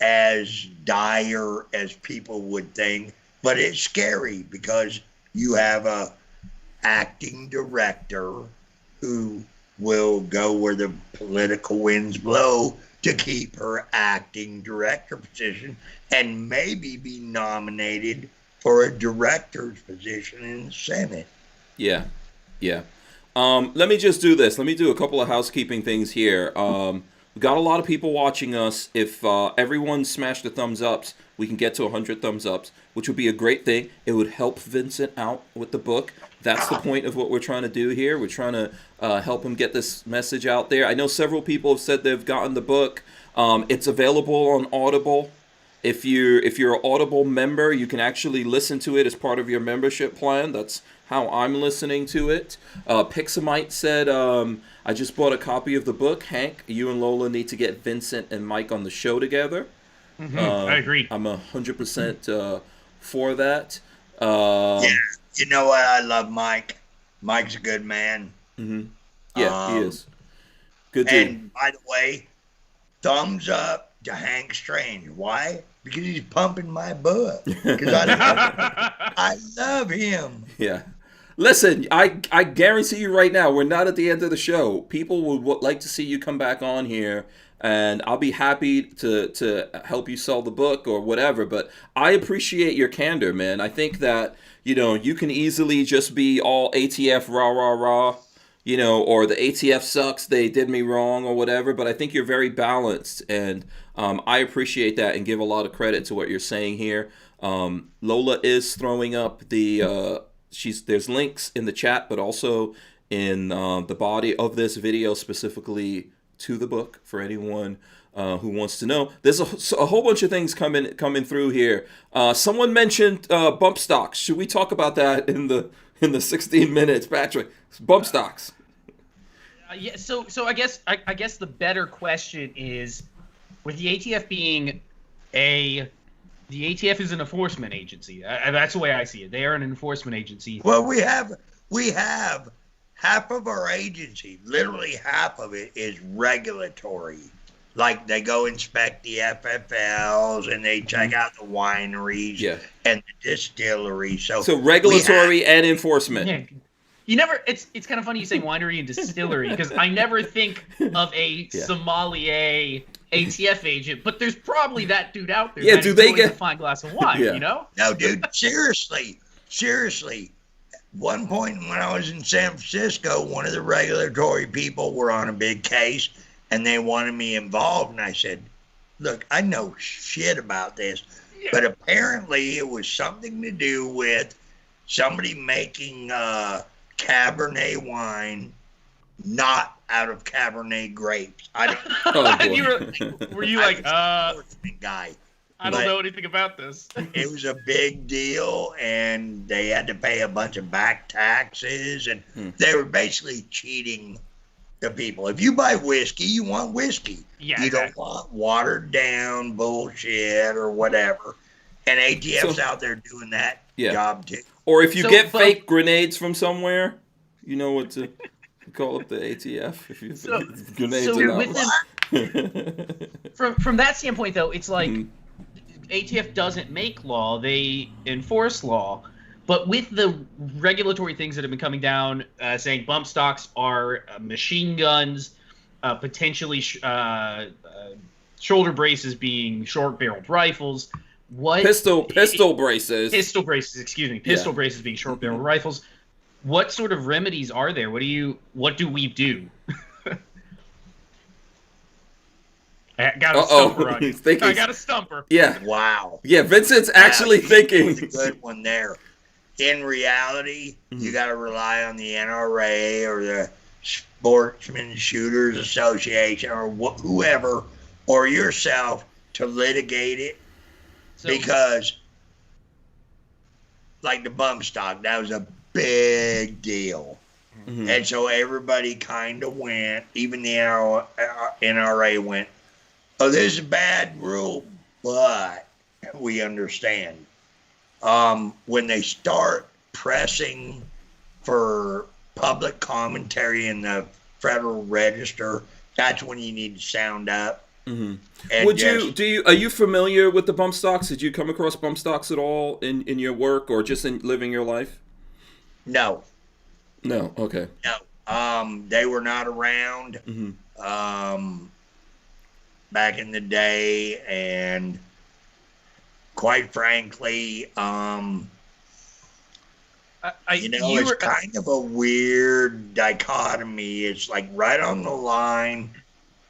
as dire as people would think, but it's scary because you have a acting director who will go where the political winds blow to keep her acting director position and maybe be nominated for a director's position in the Senate. Yeah. Let me just do this. Let me do a couple of housekeeping things here. We've got a lot of people watching us. If everyone smashed the thumbs ups, we can get to 100 thumbs ups, which would be a great thing. It would help Vincent out with the book. That's the point of what we're trying to do here. We're trying to help him get this message out there. I know several people have said they've gotten the book. It's available on Audible. If you're an Audible member, you can actually listen to it as part of your membership plan. That's how I'm listening to it. Pixamite said, I just bought a copy of the book. Hank, you and Lola need to get Vincent and Mike on the show together. I agree. I'm 100% for that. Yeah, you know what? I love Mike. Mike's a good man. Yeah, he is. Good dude. And by the way, thumbs up to Hank Strange. Why? Because he's pumping my book. Because I love him. Yeah. Listen, I guarantee you right now, we're not at the end of the show. People would like to see you come back on here, and I'll be happy to help you sell the book or whatever. But I appreciate your candor, man. I think that, you can easily just be all ATF rah, rah, rah, or the ATF sucks, they did me wrong or whatever. But I think you're very balanced, and I appreciate that and give a lot of credit to what you're saying here. Lola is throwing up the... there's links in the chat, but also in the body of this video specifically to the book for anyone who wants to know. There's a whole bunch of things coming through here. Someone mentioned bump stocks. Should we talk about that in the 16 minutes, Patrick? Bump stocks. Yeah. So I guess the better question is, with the ATF being the ATF is an enforcement agency. That's the way I see it. They are an enforcement agency. Well, we have half of our agency, literally half of it is regulatory. Like they go inspect the FFLs and they check out the wineries and the distilleries. So regulatory and enforcement. Yeah. You never. It's kind of funny you saying winery and distillery because I never think of a sommelier ATF agent, but there's probably that dude out there. Yeah, do they get a fine glass of wine? Yeah. You know? No, dude. Seriously. One point when I was in San Francisco, one of the regulatory people were on a big case, and they wanted me involved. And I said, "Look, I know shit about this, but apparently it was something to do with somebody making Cabernet wine not out of Cabernet grapes." I don't. Were you like, guy? I don't know anything about this. It was a big deal, and they had to pay a bunch of back taxes, and they were basically cheating the people. If you buy whiskey, you want whiskey. Yeah, you don't want watered down bullshit or whatever. And ATF's out there doing that job too. Or if you get fake grenades from somewhere, you know what to call up the ATF. If you grenades from that standpoint, though, it's like ATF doesn't make law; they enforce law. But with the regulatory things that have been coming down, saying bump stocks are machine guns, potentially shoulder braces being short-barreled rifles. Pistol braces. Pistol braces, excuse me. Pistol braces being short-barreled rifles. What sort of remedies are there? What do we do? I got a stumper on you. I got a stumper. Yeah. Wow. Yeah, Vincent's actually thinking. That's a good one there. In reality, you got to rely on the NRA or the Sportsman Shooters Association or whoever or yourself to litigate it. Because, like the bump stock, that was a big deal. And so everybody kind of went, even the NRA went, "Oh, this is a bad rule, but we understand." When they start pressing for public commentary in the Federal Register, that's when you need to sound up. Are you familiar with the bump stocks? Did you come across bump stocks at all in your work or just in living your life? No. Okay. No. They were not around back in the day, and quite frankly, it's kind of a weird dichotomy. It's like right on the line.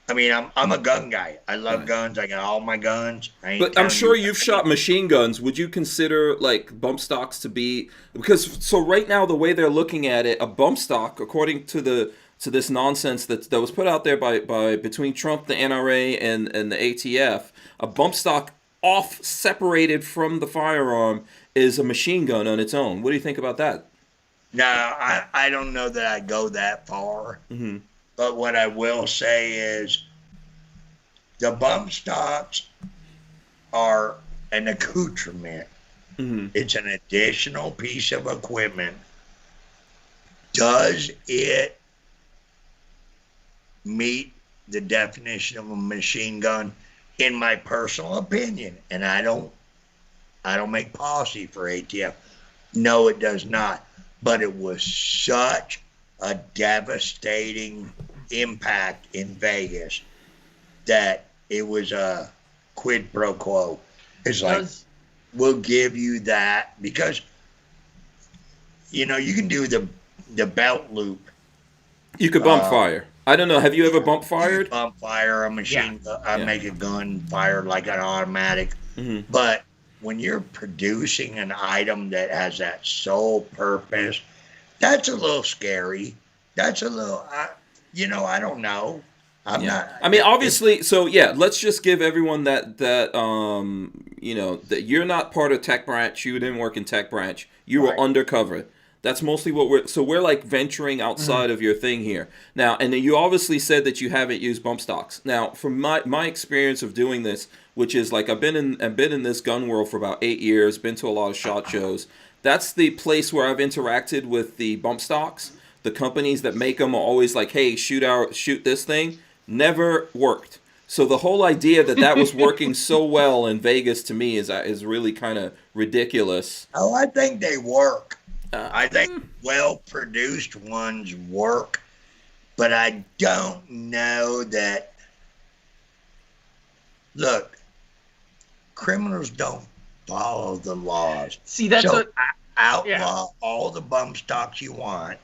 I mean, I'm a gun guy. I love guns. I got all my guns. But I'm sure you've shot machine guns. Would you consider like bump stocks to be, because right now the way they're looking at it, a bump stock, according to this nonsense that was put out there by between Trump, the NRA, and the ATF, a bump stock separated from the firearm is a machine gun on its own. What do you think about that? No, I don't know that I go that far. But what I will say is the bump stocks are an accoutrement. It's an additional piece of equipment. Does it meet the definition of a machine gun? In my personal opinion, and I don't make policy for ATF. No, it does not. But it was such a devastating impact in Vegas that it was a quid pro quo. It's like, we'll give you that because, you can do the belt loop. You could bump fire. I don't know. Have you ever bump fired? Bump fire a machine. I make a gun fire like an automatic. But when you're producing an item that has that sole purpose, that's a little scary. That's a little, I don't know. I'm not. I mean, obviously, so yeah, let's just give everyone that you know, that you're not part of tech branch. You didn't work in tech branch. You were undercover. That's mostly what we're like venturing outside of your thing here. Now, and then you obviously said that you haven't used bump stocks. Now, from my experience of doing this, which is like I've been in this gun world for about 8 years, been to a lot of SHOT shows. That's the place where I've interacted with the bump stocks. The companies that make them are always like, hey, shoot this thing. Never worked. So the whole idea that was working so well in Vegas to me is really kind of ridiculous. Oh, I think they work. I think well-produced ones work, but I don't know that. Look, criminals don't follow the laws. See, that's so what. Outlaw all the bump stocks you want,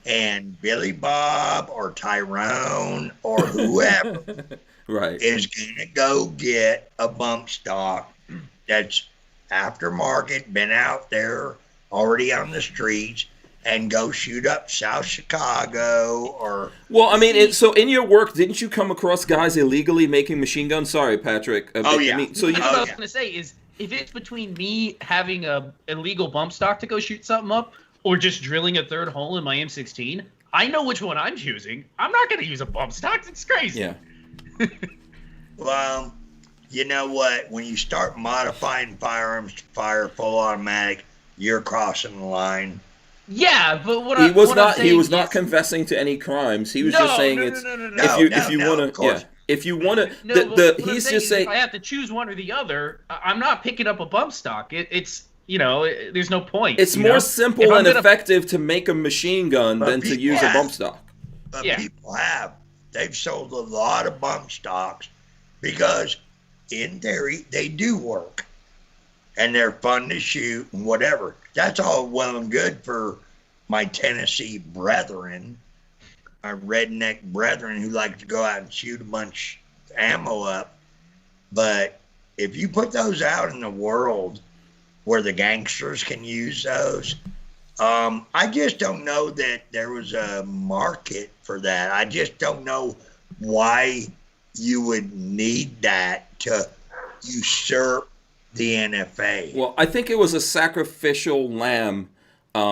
and Billy Bob or Tyrone or whoever right. is going to go get a bump stock that's aftermarket, been out there already on the streets, and go shoot up South Chicago or. Well, I mean, so in your work, didn't you come across guys illegally making machine guns? Sorry, Patrick. Yeah. I mean, so That's what I was going to say is, if it's between me having a illegal bump stock to go shoot something up or just drilling a third hole in my M16, I know which one I'm choosing. I'm not going to use a bump stock. It's crazy. Yeah. Well, you know what? When you start modifying firearms to fire full automatic, you're crossing the line. Yeah, but he was not confessing to any crimes. He was just saying if you want to, if you want to, he's just saying if I have to choose one or the other, I'm not picking up a bump stock. It's there's no point. It's more simple and effective to make a machine gun than to use a bump stock. But people they've sold a lot of bump stocks because, in theory, they do work. And they're fun to shoot and whatever. That's all well and good for my Tennessee brethren, our redneck brethren who like to go out and shoot a bunch of ammo up. But if you put those out in the world where the gangsters can use those, I just don't know that there was a market for that. I just don't know why you would need that to usurp the NFA. Well, I think it was a sacrificial lamb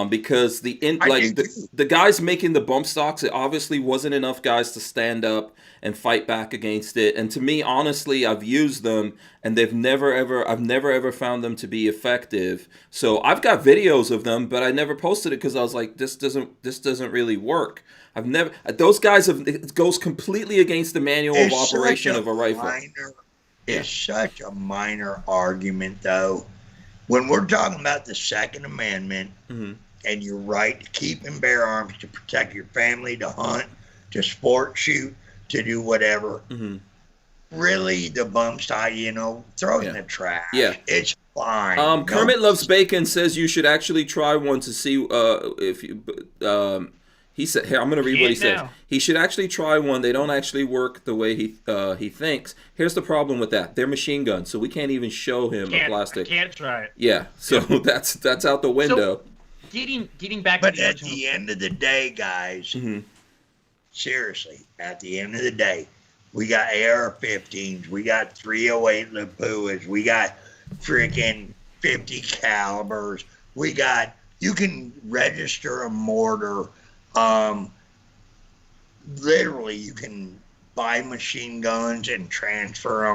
because the guys making the bump stocks, it obviously wasn't enough guys to stand up and fight back against it. And to me, honestly, I've used them and I've never ever found them to be effective. So I've got videos of them, but I never posted it because I was like, this doesn't really work. Those guys it goes completely against the manual of operation of a rifle. It's such a minor argument, though. When we're talking about the Second Amendment and your right to keep and bear arms to protect your family, to hunt, to sport shoot, to do whatever, really the bump stock, throw it in the trash. Yeah. It's fine. Kermit Loves Bacon says you should actually try one to see if you... He said, here, I'm going to read what he says. He should actually try one. They don't actually work the way he thinks. Here's the problem with that. They're machine guns, so we can't even show him a plastic. I can't try it. Yeah, so that's out the window. So, getting back to the at the end of the day, guys, seriously, at the end of the day, we got AR-15s, we got 308 Lapuas, we got freaking 50 calibers, you can register a mortar. Literally, you can buy machine guns and transfer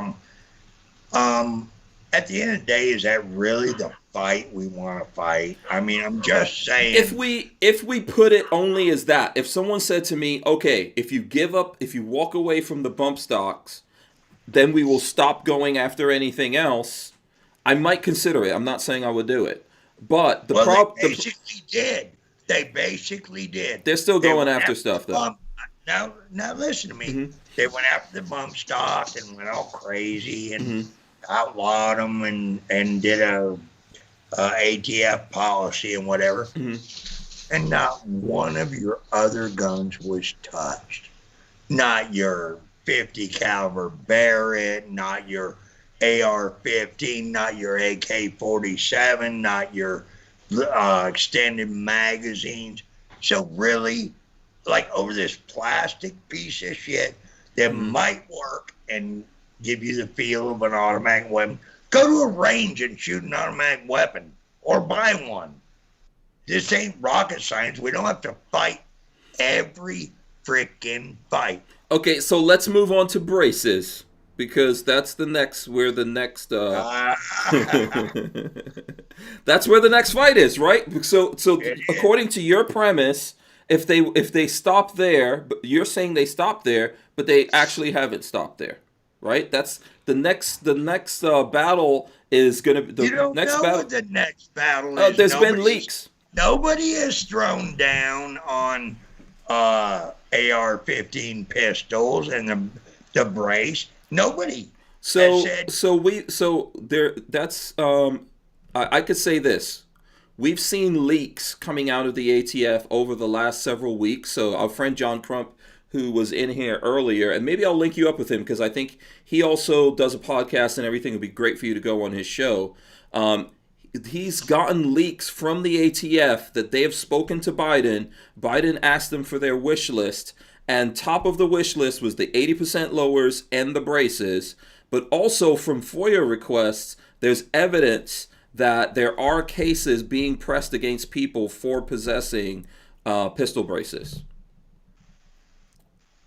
them. At the end of the day, is that really the fight we want to fight? I mean, I'm just saying. If we put it only as that, if someone said to me, okay, if you walk away from the bump stocks, then we will stop going after anything else, I might consider it. I'm not saying I would do it. But the problem... They basically did. They basically did. They're still going after stuff, though. Now listen to me. They went after the bump stock and went all crazy and outlawed them and did a ATF policy and whatever. And not one of your other guns was touched. Not your 50 caliber Barrett, not your AR-15, not your AK-47, not your extended magazines. So really, like over this plastic piece of shit that might work and give you the feel of an automatic weapon. Go to a range and shoot an automatic weapon or buy one. This ain't rocket science. We don't have to fight every freaking fight. Okay, so let's move on to braces, because that's the next that's where the next fight is, right? So according to your premise, if they stop there, but you're saying they stopped there, but they actually haven't stopped there, right? That's the next battle is going to be you don't next know battle. what the next battle is. There's been leaks. Nobody has thrown down on AR-15 pistols and the brace. Nobody. I could say this. We've seen leaks coming out of the ATF over the last several weeks. So our friend John Crump, who was in here earlier, and maybe I'll link you up with him because I think he also does a podcast and everything. It would be great for you to go on his show. He's gotten leaks from the ATF that they have spoken to Biden. Biden asked them for their wish list, and top of the wish list was the 80% lowers and the braces. But also from FOIA requests, there's evidence that there are cases being pressed against people for possessing pistol braces.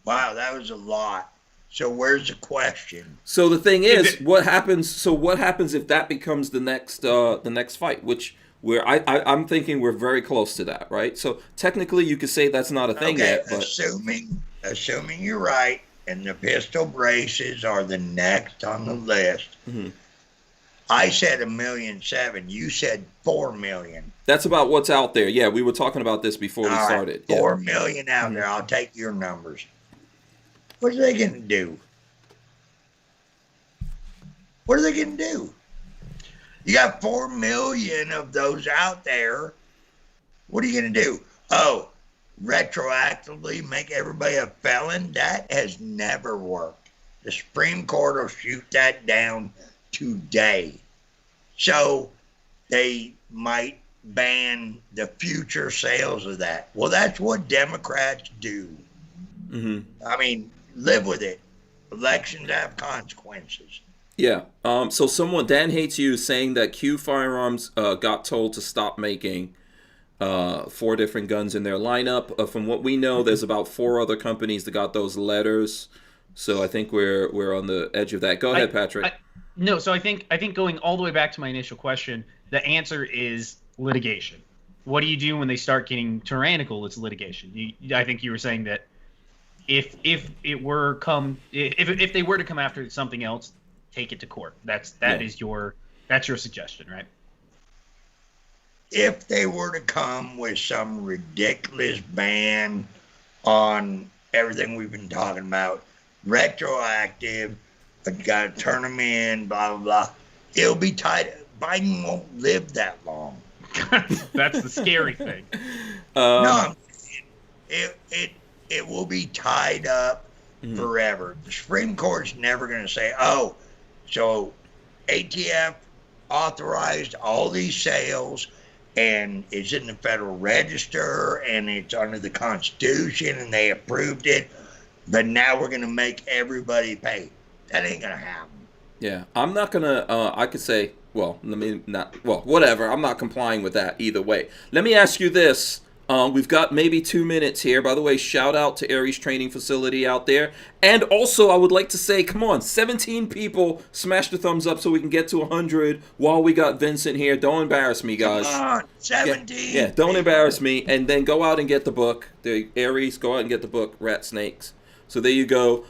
Wow, that was a lot. So where's the question? So the thing is, what happens? So what happens if that becomes the next fight? Which I'm thinking we're very close to that, right? So technically, you could say that's not a thing yet. But assuming you're right, and the pistol braces are the next on the list. Mm-hmm. I said 1.7 million. You said 4 million. That's about what's out there. Yeah, we were talking about this before we started. 4 million out there. I'll take your numbers. What are they going to do? What are they going to do? You got 4 million of those out there. What are you going to do? Oh, retroactively make everybody a felon? That has never worked. The Supreme Court will shoot that down today. So they might ban the future sales of that. Well, that's what Democrats do. Mm-hmm. I mean, live with it. Elections have consequences. Yeah. So Dan Hates You, is saying that Q Firearms got told to stop making 4 different guns in their lineup. From what we know, there's about 4 other companies that got those letters. So I think we're on the edge of that. Go ahead, Patrick. So I think going all the way back to my initial question, the answer is litigation. What do you do when they start getting tyrannical? It's litigation. I think you were saying that if they were to come after something else, take it to court. That's your suggestion, right? If they were to come with some ridiculous ban on everything we've been talking about, retroactive, got to turn them in, blah, blah, blah, it'll be tied. Biden won't live that long. That's the scary thing. No, it will be tied up forever. The Supreme Court's never going to say, oh, so ATF authorized all these sales, and it's in the Federal Register, and it's under the Constitution, and they approved it, but now we're going to make everybody pay. That ain't going to happen. Yeah, I'm not going to, I could say, whatever. I'm not complying with that either way. Let me ask you this. We've got maybe 2 minutes here. By the way, shout out to Aries Training Facility out there. And also, I would like to say, come on, 17 people smash the thumbs up so we can get to 100 while we got Vincent here. Don't embarrass me, guys. Come on, 17. Yeah, don't embarrass me. And then go out and get the book. The Aries, go out and get the book, RatSnakes. So there you go.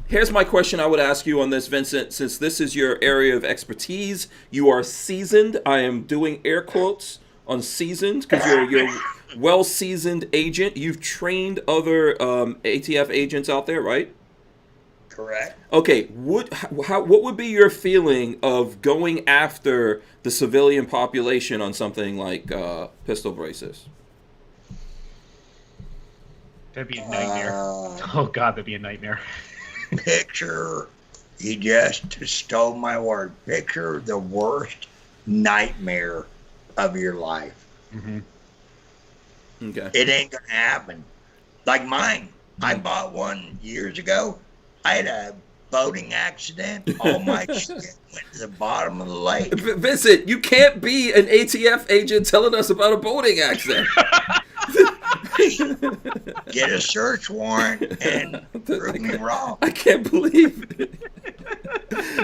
Here's my question I would ask you on this, Vincent. Since this is your area of expertise, you are seasoned. I am doing air quotes on seasoned because you're well-seasoned agent. You've trained other ATF agents out there, right? Correct. Okay, what would be your feeling of going after the civilian population on something like pistol braces? That'd be a nightmare. Oh, God, that'd be a nightmare. Picture, he just stole my word. Picture the worst nightmare of your life. Mm-hmm. Okay. It ain't going to happen. Like mine. I bought one years ago. I had a boating accident. All my shit went to the bottom of the lake. Vincent, you can't be an ATF agent telling us about a boating accident. Get a search warrant and prove me wrong. I can't believe it.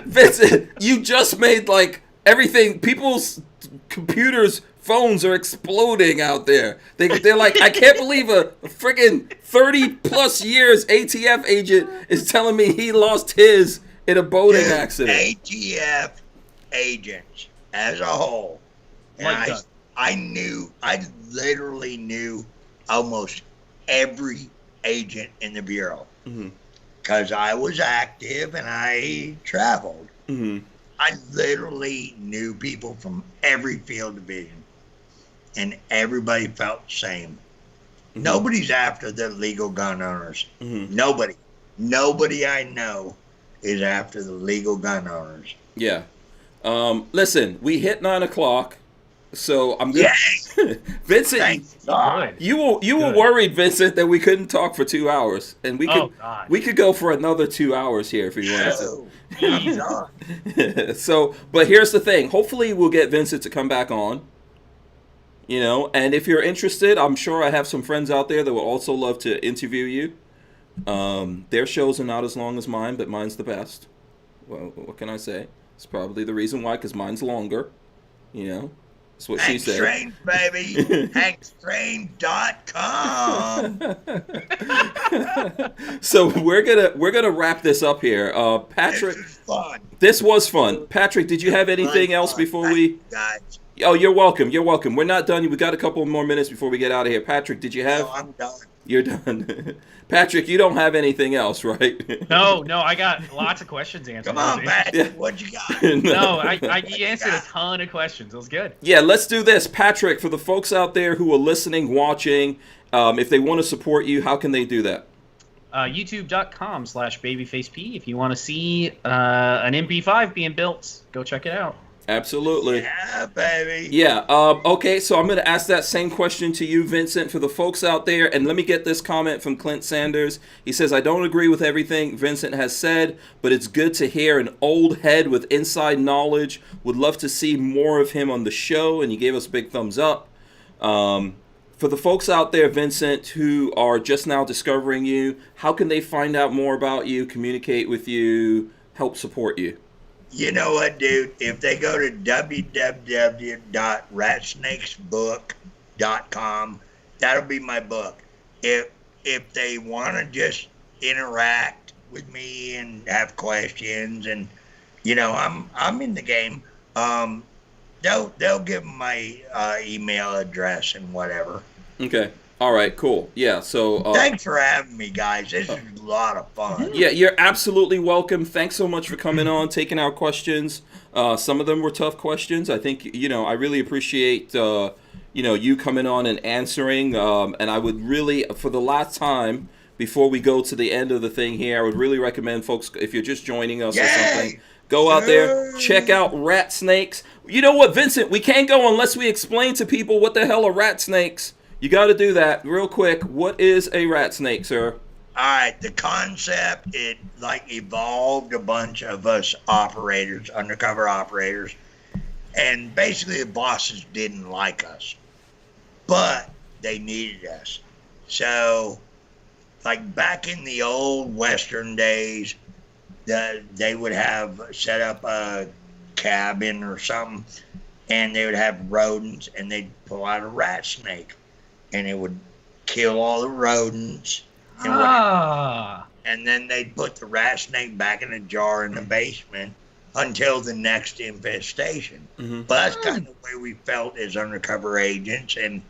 Vincent, you just made like everything. People's computers, phones are exploding out there. They're like, I can't believe a friggin' 30+ years ATF agent is telling me he lost his in a boating accident. ATF agents as a whole. And I literally knew almost every agent in the Bureau. Because I was active and I traveled. I literally knew people from every field division. And everybody felt the same. Nobody's after the legal gun owners. Nobody I know is after the legal gun owners. Yeah. Listen, we hit 9 o'clock, so I'm good. Vincent, Thank God. you were worried, Vincent, that we couldn't talk for 2 hours, and we could go for another 2 hours here if we wanted to. So, but here's the thing. Hopefully, we'll get Vincent to come back on. You know, and if you're interested, I'm sure I have some friends out there that would also love to interview you. Their shows are not as long as mine, but mine's the best. Well, what can I say? It's probably the reason why, because mine's longer. You know, that's what she said. Hank Strange, baby. HankStrange.com. So we're gonna wrap this up here. Patrick, this was fun. Patrick, did you have anything else before we? Guys. Oh, you're welcome. You're welcome. We're not done. We got a couple more minutes before we get out of here. Patrick, did you have? No, I'm done. You're done. Patrick, you don't have anything else, right? No, I got lots of questions answered. Come on, Patrick. What you got? You answered a ton of questions. It was good. Yeah, let's do this. Patrick, for the folks out there who are listening, watching, if they want to support you, how can they do that? YouTube.com/babyfaceP. If you want to see an MP5 being built, go check it out. Absolutely. Yeah, baby. Yeah. Okay, so I'm going to ask that same question to you, Vincent, for the folks out there. And let me get this comment from Clint Sanders. He says, I don't agree with everything Vincent has said, but it's good to hear an old head with inside knowledge. Would love to see more of him on the show. And he gave us a big thumbs up. For the folks out there, Vincent, who are just now discovering you, how can they find out more about you, communicate with you, help support you? You know what, dude? If they go to www.ratsnakesbook.com, that'll be my book. If they want to just interact with me and have questions, and you know, I'm in the game. They'll give them my email address and whatever. Okay. All right, cool. Yeah, so... thanks for having me, guys. This is a lot of fun. Yeah, you're absolutely welcome. Thanks so much for coming on, taking our questions. Some of them were tough questions. I think, you know, I really appreciate, you coming on and answering. And I would really, for the last time, before we go to the end of the thing here, I would really recommend folks, if you're just joining us or something, go out there, check out RatSnakes. You know what, Vincent? We can't go unless we explain to people what the hell are RatSnakes. You got to do that real quick. What is a rat snake, sir? All right, the concept, it like evolved a bunch of us operators, undercover operators, and basically the bosses didn't like us, but they needed us. So, like back in the old Western days, they would have set up a cabin or something, and they would have rodents, and they'd pull out a rat snake. And it would kill all the rodents. And then they'd put the rat snake back in a jar in the basement until the next infestation. But that's kind of the way we felt as undercover agents. And,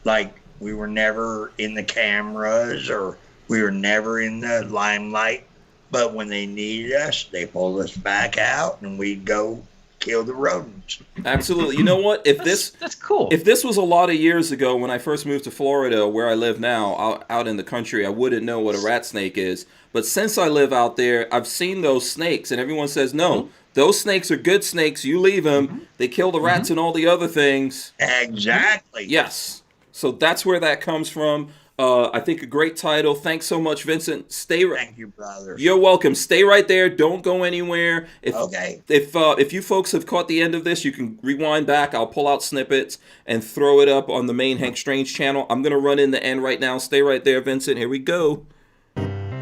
like, we were never in the cameras or we were never in the limelight. But when they needed us, they pulled us back out and we'd go kill the rodents. Absolutely. You know what? That's cool. If this was a lot of years ago when I first moved to Florida, where I live now, out in the country, I wouldn't know what a rat snake is. But since I live out there, I've seen those snakes, and everyone says, no, those snakes are good snakes. You leave them. They kill the rats and all the other things. Exactly. Yes. So that's where that comes from. I think a great title. Thanks so much, Vincent. Thank you, brothers. You're welcome. Stay right there. Don't go anywhere. Okay. If you folks have caught the end of this, you can rewind back. I'll pull out snippets and throw it up on the main Hank Strange channel. I'm gonna run in the end right now. Stay right there, Vincent. Here we go.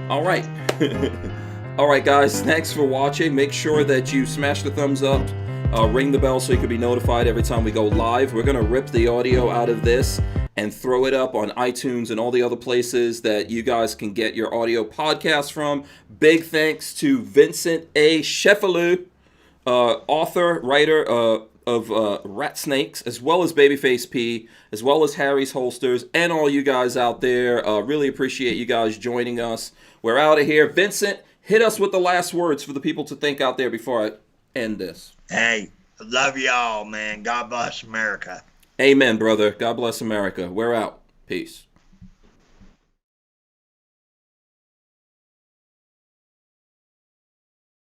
All right. All right, guys. Thanks for watching. Make sure that you smash the thumbs up. Ring the bell so you can be notified every time we go live. We're gonna rip the audio out of this and throw it up on iTunes and all the other places that you guys can get your audio podcasts from. Big thanks to Vincent A. Cefalu, author, writer of RatSnakes, as well as Babyface P, as well as Harry's Holsters, and all you guys out there. Really appreciate you guys joining us. We're out of here. Vincent, hit us with the last words for the people to think out there before I end this. Hey, love y'all, man. God bless America. Amen, brother. God bless America. We're out. Peace.